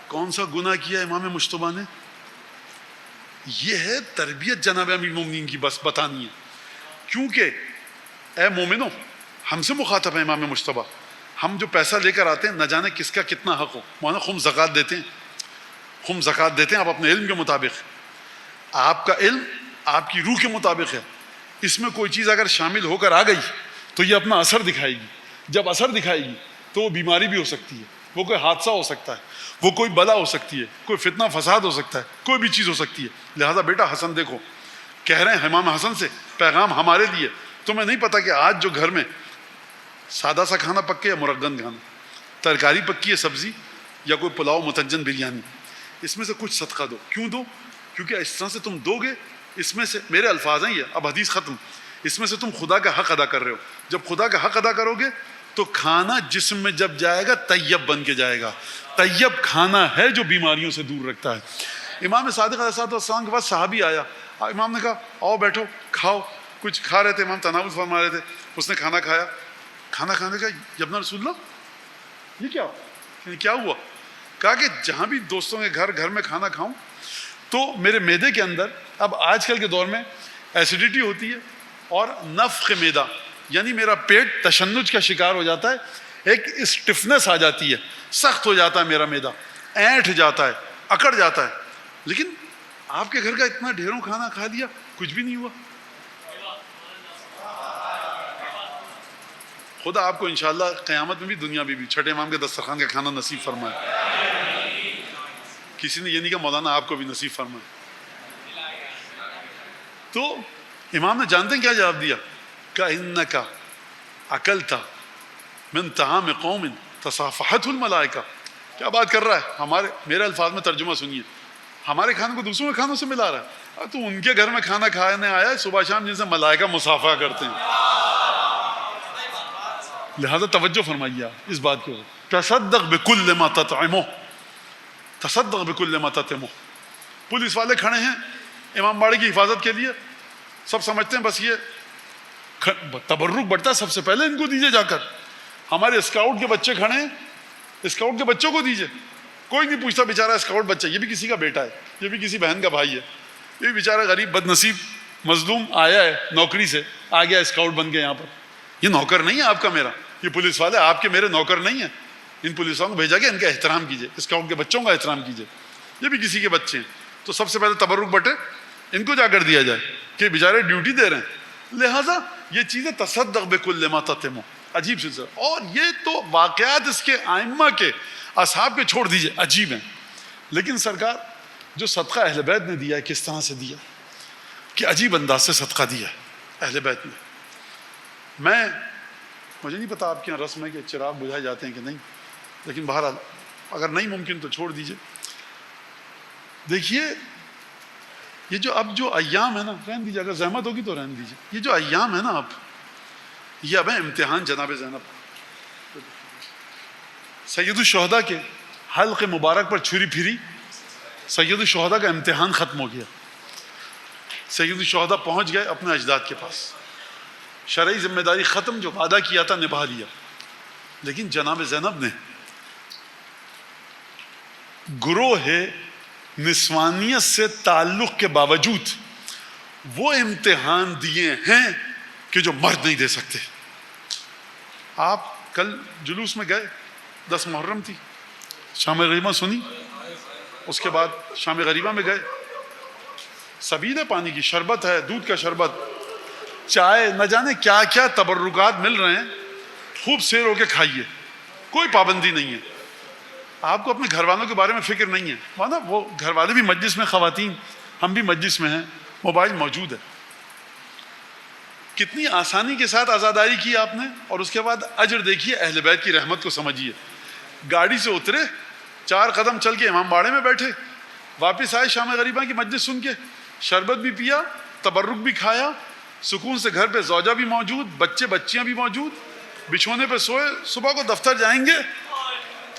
[SPEAKER 1] کون سا گناہ کیا امام مجتبیٰ نے؟ یہ ہے تربیت جناب امیر المومنین کی، بس بتانی ہے. کیونکہ اے مومنو، ہم سے مخاطب ہے امام مجتبیٰ. ہم جو پیسہ لے کر آتے ہیں نہ جانے کس کا کتنا حق ہو. مولانا خم زکوٰۃ دیتے ہیں، خم زکوٰۃ دیتے ہیں آپ اپنے علم کے مطابق. آپ کا علم آپ کی روح کے مطابق ہے. اس میں کوئی چیز اگر شامل ہو کر آ گئی تو یہ اپنا اثر دکھائے گی. جب اثر دکھائے گی تو وہ بیماری بھی ہو سکتی ہے، وہ کوئی حادثہ ہو سکتا ہے، وہ کوئی بلا ہو سکتی ہے، کوئی فتنہ فساد ہو سکتا ہے، کوئی بھی چیز ہو سکتی ہے. لہٰذا بیٹا حسن دیکھو، کہہ رہے ہیں امام حسن سے پیغام ہمارے لیے. تمہیں نہیں پتا کہ آج جو گھر میں سادہ سا کھانا پکے یا مرغن کھانا، ترکاری پکی ہے، سبزی یا کوئی پلاؤ متنجن بریانی، اس میں سے کچھ صدقہ دو. کیوں دو؟ کیونکہ اس طرح سے تم دو گے، اس میں سے میرے الفاظ ہیں یہ، اب حدیث ختم، اس میں سے تم خدا کا حق ادا کر رہے ہو. جب خدا کا حق ادا کرو گے تو کھانا جسم میں جب جائے گا طیب بن کے جائے گا. طیب کھانا ہے جو بیماریوں سے دور رکھتا ہے. امام صادق علیہ السلام کے پاس صحابی آیا، امام نے کہا آؤ بیٹھو کھاؤ. کچھ کھا رہے تھے، امام تناول فرما رہے تھے. اس نے کھانا کھایا. کھانا کھانے کا یبنا رسول اللہ یہ کیا ہوا؟ کہا کہ جہاں بھی دوستوں کے گھر میں کھانا کھاؤں تو میرے معدے کے اندر، اب آج کل کے دور میں ایسیڈیٹی ہوتی ہے اور نفخ معدہ، یعنی میرا پیٹ تشنج کا شکار ہو جاتا ہے، ایک اسٹفنس آ جاتی ہے، سخت ہو جاتا ہے میرا معدہ، اینٹھ جاتا ہے، اکڑ جاتا ہے. لیکن آپ کے گھر کا اتنا ڈھیروں کھانا کھا لیا، کچھ بھی نہیں ہوا. خدا آپ کو انشاءاللہ قیامت میں بھی دنیا میں بھی چھٹے امام کے دسترخوان کا کھانا نصیب فرمائے. کسی نے یہ نہیں کہا مولانا آپ کو بھی نصیب فرمائے. تو امام نے جانتے ہیں کیا جواب دیا؟ کہ اکلت من طعام قوم تصافحت الملائکہ. کیا بات کر رہا ہے؟ میرے الفاظ میں ترجمہ سنیے. ہمارے کھانے کو دوسروں کے کھانوں سے ملا رہا ہے. تو ان کے گھر میں کھانا کھانے آیا ہے صبح شام جن سے ملائکہ مصافحہ کرتے ہیں. لہذا توجہ فرمائیے اس بات کو. تصدق بکل ما تطعمہ، تصدق بکل ما تطعمہ. پولیس والے کھڑے ہیں امام باڑے کی حفاظت کے لیے، سب سمجھتے ہیں بس یہ تبرک بڑھتا ہے، سب سے پہلے ان کو دیجئے جا کر. ہمارے اسکاؤٹ کے بچے کھڑے ہیں، اسکاؤٹ کے بچوں کو دیجئے. کوئی نہیں پوچھتا بیچارہ اسکاؤٹ بچہ، یہ بھی کسی کا بیٹا ہے، یہ بھی کسی بہن کا بھائی ہے، یہ بھی بیچارہ غریب بد نصیب مظلوم آیا ہے نوکری سے، آ گیا اسکاؤٹ بن کے یہاں پر. یہ نوکر نہیں ہے آپ کا میرا، یہ پولیس والے آپ کے میرے نوکر نہیں ہیں. ان پولیس والوں کو بھیجا گیا، ان کا احترام کیجئے، اسکاؤٹ کے بچوں کا احترام کیجئے. یہ بھی کسی کے بچے ہیں. تو سب سے پہلے تبرک بٹے ان کو جا کر دیا جائے کہ بیچارے ڈیوٹی دے رہے ہیں. لہٰذا یہ چیزیں تصدق بکل ما تطعمہ، عجیب سلسلہ. اور یہ تو واقعات اس کے ائمہ کے اصحاب کے چھوڑ دیجئے عجیب ہیں. لیکن سرکار جو صدقہ اہل بیت نے دیا ہے کس طرح سے دیا کہ عجیب انداز سے صدقہ دیا ہے اہل بیت نے. مجھے نہیں پتا آپ کے یہاں رسم ہے کہ چراغ بجھائے جاتے ہیں کہ نہیں, لیکن بہرحال اگر نہیں ممکن تو چھوڑ دیجئے. دیکھیے یہ جو ایام ہے نا, رہن دیجیے, اگر زحمت ہوگی تو رہن دیجیے. یہ جو ایام ہے نا آپ, یہ اب ہے امتحان جناب زینب. سید الشہداء کے حلق مبارک پر چھری پھری, سید الشہداء کا امتحان ختم ہو گیا. سید الشہداء پہنچ گئے اپنے اجداد کے پاس, شرعی ذمہ داری ختم, جو وعدہ کیا تھا نبھا لیا. لیکن جناب زینب نے گروہ نسوانیت سے تعلق کے باوجود وہ امتحان دیے ہیں کہ جو مرد نہیں دے سکتے. آپ کل جلوس میں گئے, 10 محرم تھی, شام غریبہ سنی, اس کے بعد شام غریبہ میں گئے, سبیل پانی کی شربت ہے, دودھ کا شربت, چائے, نہ جانے کیا کیا تبرکات مل رہے ہیں. خوب سیر ہو کے کھائیے, کوئی پابندی نہیں ہے. آپ کو اپنے گھر والوں کے بارے میں فکر نہیں ہے, ورنہ وہ گھر والے بھی مجلس میں, خواتین ہم بھی مجلس میں ہیں, موبائل موجود ہے. کتنی آسانی کے ساتھ عزاداری کی آپ نے, اور اس کے بعد اجر دیکھیے, اہل بیت کی رحمت کو سمجھیے. گاڑی سے اترے, 4 قدم چل کے امام باڑے میں بیٹھے, واپس آئے شام غریبہ کی مجلس سن کے, شربت بھی پیا, تبرک بھی کھایا, سکون سے گھر پہ زوجہ بھی موجود, بچے بچیاں بھی موجود, بچھونے پہ سوئے, صبح کو دفتر جائیں گے.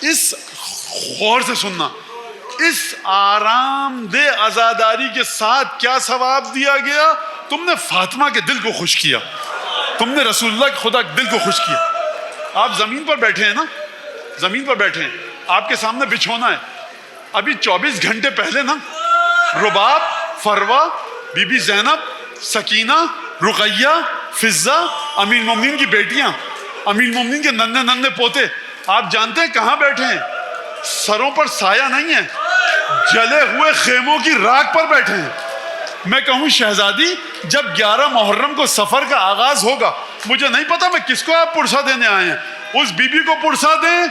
[SPEAKER 1] اس غور سے سننا, اس آرام دہ عزاداری کے ساتھ کیا ثواب دیا گیا. تم نے فاطمہ کے دل کو خوش کیا, تم نے رسول اللہ کے خدا کے دل کو خوش کیا. آپ زمین پر بیٹھے ہیں نا, زمین پر بیٹھے ہیں, آپ کے سامنے بچھونا ہے. ابھی 24 گھنٹے پہلے نا رباب, فروا, بی بی زینب, سکینہ, رقیہ, فضہ, امیر المومنین کی بیٹیاں, امیر المومنین کے ننھے ننھے پوتے, آپ جانتے ہیں کہاں بیٹھے ہیں؟ سروں پر سایہ نہیں ہے, جلے ہوئے خیموں کی راکھ پر بیٹھے ہیں. میں کہوں شہزادی, جب 11 محرم کو سفر کا آغاز ہوگا, مجھے نہیں پتا میں کس کو آپ پرسہ دینے آئے ہیں. اس بی بی کو پرسہ دیں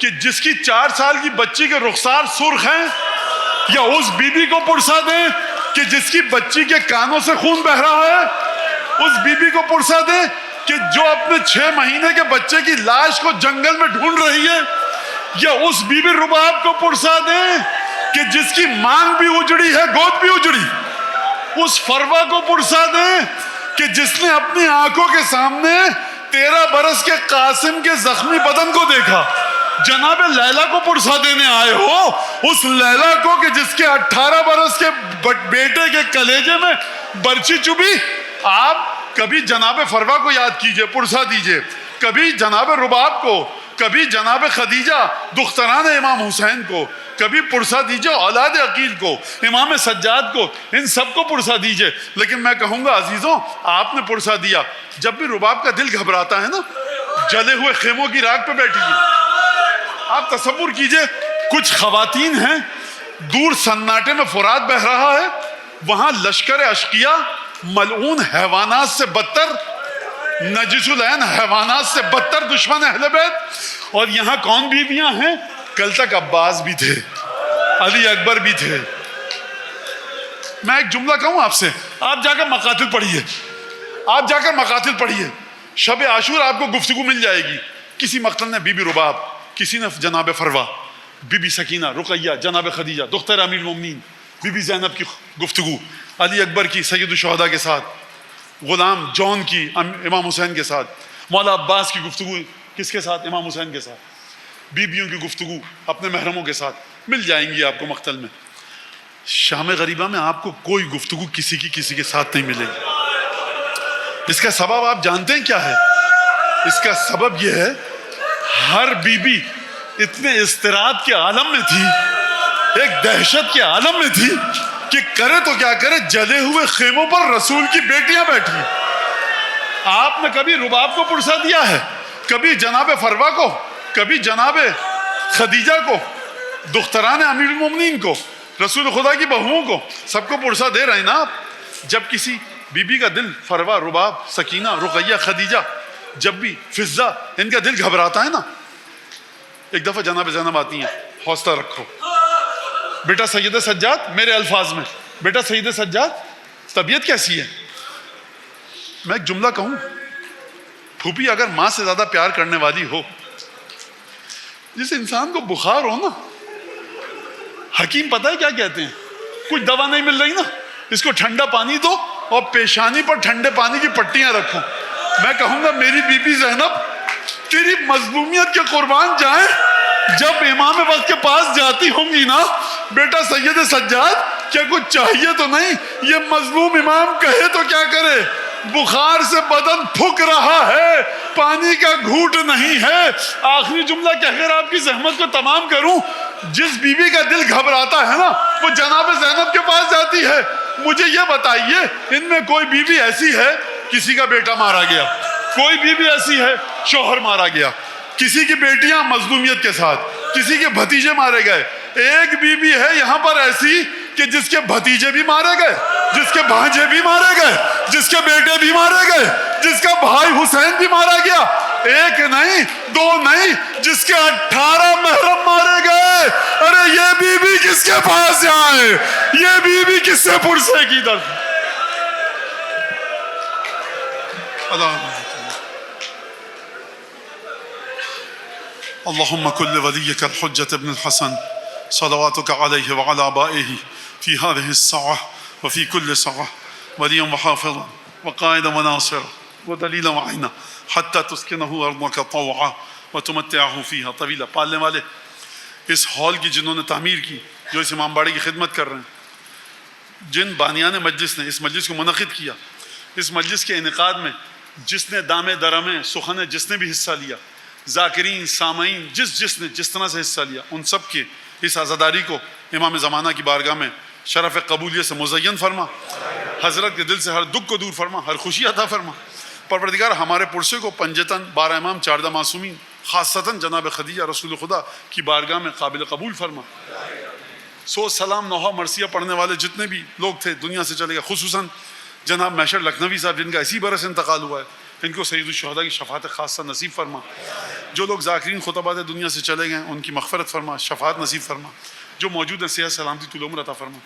[SPEAKER 1] کہ جس کی 4 سال کی بچی کے رخسار سرخ ہیں, یا اس بی بی کو پرسہ دیں کہ جس کی بچی کے کانوں سے خون بہہ رہا ہے, اس بی بی کو پرسہ دیں کہ جو اپنے 6 مہینے کے بچے کی لاش کو جنگل میں ڈھونڈ رہی ہے, یا اس بی بی رباب کو پرسہ دیں کہ جس کی مانگ بھی اجڑی ہے, گود بھی اجڑی. اس فروا کو پرسہ دیں کہ جس نے اپنی آنکھوں کے سامنے 13 برس کے قاسم کے زخمی بدن کو دیکھا. جناب لیلا کو پرسہ دینے آئے ہو, اس لیلا کو کہ جس کے 18 برس کے بیٹے کے کلیجے میں برچی چبھی. آپ کبھی جناب فروا کو یاد کیجئے, پرسہ دیجئے, کبھی جناب رباب کو, کبھی جناب خدیجہ دختران امام حسین کو, کبھی پرسہ دیجئے اولاد عقیل کو, امام سجاد کو, ان سب کو پرسہ دیجئے. لیکن میں کہوں گا عزیزوں, آپ نے پرسہ دیا. جب بھی رباب کا دل گھبراتا ہے نا, جلے ہوئے خیموں کی راکھ پہ بیٹھیے. آپ تصور کیجئے, کچھ خواتین ہیں, دور سناٹے میں فرات بہہ رہا ہے, وہاں لشکر اشقیاء ملعون حیوانات سے بدتر, نجس العین حیوانات سے بدتر دشمن اہل بیت. اور یہاں کون بیویاں ہیں؟ کل تک عباس بھی تھے, علی اکبر بھی تھے. میں ایک جملہ کہوں آپ سے, آپ جا کر مقاتل پڑھیے, آپ جا کر مقاتل پڑھیے. شب عاشور آپ کو گفتگو مل جائے گی. کسی مقتل نے بی بی رباب, کسی نے جناب فروا, بی بی سکینہ, رقیہ, جناب خدیجہ دختر امیر المومنین, بی بی زینب کی گفتگو, علی اکبر کی سید الشہداء کے ساتھ, غلام جون کی امام حسین کے ساتھ, مولا عباس کی گفتگو کس کے ساتھ؟ امام حسین کے ساتھ. بیویوں کی گفتگو اپنے محرموں کے ساتھ مل جائیں گی آپ کو مقتل میں. شام غریبہ میں آپ کو کوئی گفتگو کسی کے ساتھ نہیں ملے گی. اس کا سبب آپ جانتے ہیں کیا ہے؟ اس کا سبب یہ ہے, ہر بیوی اتنے اضطراب کے عالم میں تھی, ایک دہشت کے عالم میں تھی کہ کرے تو کیا کرے, جلے ہوئے خیموں پر رسول کی بیٹیاں بیٹھی. آپ نے کبھی رباب کو پرسہ دیا ہے؟ کبھی جناب فروا کو, کبھی جناب خدیجہ کو, دختران امیر المومنین کو, رسول خدا کی بہوؤں کو, سب کو پرسہ دے رہے ہیں نا آپ. جب کسی بی بی کا دل, فروا, رباب, سکینہ, رقیہ, خدیجہ, جب بھی فضہ, ان کا دل گھبراتا ہے نا, ایک دفعہ جناب زینب آتی ہیں, حوصلہ رکھو, بیٹا سید سجاد، میرے الفاظ میں، بیٹا سید سجاد طبیعت کیسی ہے؟ میں ایک جملہ کہوں، پھوپھی اگر ماں سے زیادہ پیار کرنے والی ہو، جس انسان کو بخار ہو نا، حکیم پتہ ہے کیا کہتے ہیں؟ کچھ دوا نہیں مل رہی نا، اس کو ٹھنڈا پانی دو اور پیشانی پر ٹھنڈے پانی کی پٹیاں رکھو۔ میں کہوں گا میری بی بی زینب تیری مظلومیت کے قربان جائیں، جب امام وقت کے پاس جاتی ہوں گی نا، بیٹا سید سجاد کیا کچھ چاہیے تو نہیں؟ یہ مظلوم امام کہے تو کیا کرے؟ بخار سے بدن پھک رہا ہے، پانی کا گھوٹ نہیں ہے۔ آخری جملہ کہہ کر آپ کی زحمت کو تمام کروں، جس بیوی کا دل گھبراتا ہے نا، وہ جناب زینب کے پاس جاتی ہے۔ مجھے یہ بتائیے ان میں کوئی بیوی ایسی ہے کسی کا بیٹا مارا گیا، کوئی بیوی ایسی ہے شوہر مارا گیا، کسی کی بیٹیاں مظلومیت کے ساتھ، کسی کے بھتیجے مارے گئے، ایک بیوی ہے یہاں پر ایسی کہ جس کے بھتیجے بھی مارے گئے، جس کے بھانجے بھی مارے گئے، جس کے بیٹے بھی مارے گئے، جس کا بھائی حسین بھی مارا گیا، ایک نہیں دو نہیں، جس کے 18 محرم مارے گئے۔ ارے یہ بیوی کس کے پاس جائے؟ یہ بیوی کس سے پرسے کی در؟ اللهم كن لوليك الحجة ابن الحسن صلواتك عليه وعلى آبائه في هذه الساعة وفي كل ساعة وليا وحافظا وقائدا وناصرا ودليلا وعينا حتى تسكنه أرضك طوعا وتمتعه فيها طويلا۔ پالنے والے اس ہال کی جنہوں نے تعمیر کی، جو اس امام باڑی کی خدمت کر رہے ہیں، جن بانیان مجلس نے اس مجلس کو منعقد کیا، اس مجلس کے انعقاد میں جس نے دامے درمے سخن جس نے بھی حصہ لیا، ذاکرین سامعین جس نے جس طرح سے حصہ لیا، ان سب کے اس عزاداری کو امام زمانہ کی بارگاہ میں شرف قبولیت سے مزین فرما، حضرت کے دل سے ہر دکھ کو دور فرما، ہر خوشی عطا فرما۔ پروردگار ہمارے پرسے کو پنجتن 12 امام 14 معصومین خاصتاً جناب خدیجہ رسول خدا کی بارگاہ میں قابل قبول فرما۔ سو سلام نوحہ مرثیہ پڑھنے والے جتنے بھی لوگ تھے دنیا سے چلے گئے، خصوصاً جناب محشر لکھنوی صاحب جن کا اسی برس انتقال ہوا ہے، ان کو سید الشہداء کی شفاعت خاصہ نصیب فرما۔ جو لوگ ذاکرین خطبات دنیا سے چلے گئے ان کی مغفرت فرما، شفاعت نصیب فرما۔ جو موجود ہیں صحت سلامتی طول عمر عطا فرما۔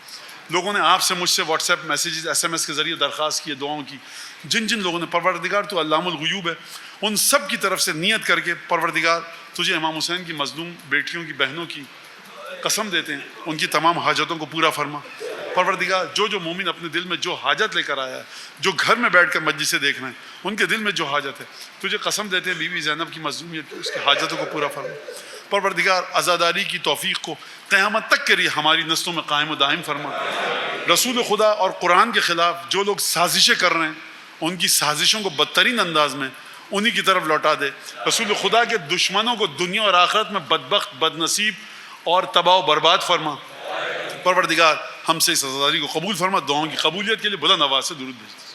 [SPEAKER 1] لوگوں نے آپ سے مجھ سے واٹس ایپ میسیجز SMS کے ذریعے درخواست کی دعاؤں کی، جن لوگوں نے، پروردگار تو علام الغیوب ہے، ان سب کی طرف سے نیت کر کے پروردگار تجھے امام حسین کی مظلوم بیٹیوں کی بہنوں کی قسم دیتے ہیں، ان کی تمام حاجتوں کو پورا فرما۔ پروردگار جو مومن اپنے دل میں جو حاجت لے کر آیا ہے، جو گھر میں بیٹھ کر مجلس سے دیکھ رہے ہیں، ان کے دل میں جو حاجت ہے، تجھے قسم دیتے ہیں بی بی زینب کی مظلومیت کی، اس کی حاجتوں کو پورا فرما۔ پروردگار عزاداری کی توفیق کو قیامت تک کے لیے ہماری نسلوں میں قائم و دائم فرما۔ رسول خدا اور قرآن کے خلاف جو لوگ سازشیں کر رہے ہیں، ان کی سازشوں کو بدترین انداز میں انہی کی طرف لوٹا دے۔ رسول خدا کے دشمنوں کو دنیا اور آخرت میں بدبخت، بد نصیب اور تباہ و برباد فرما۔ پروردگار ہم سے اس عزاداری کو قبول فرما۔ دعاؤں کی قبولیت کے لیے بلند آواز سے درود بھیج۔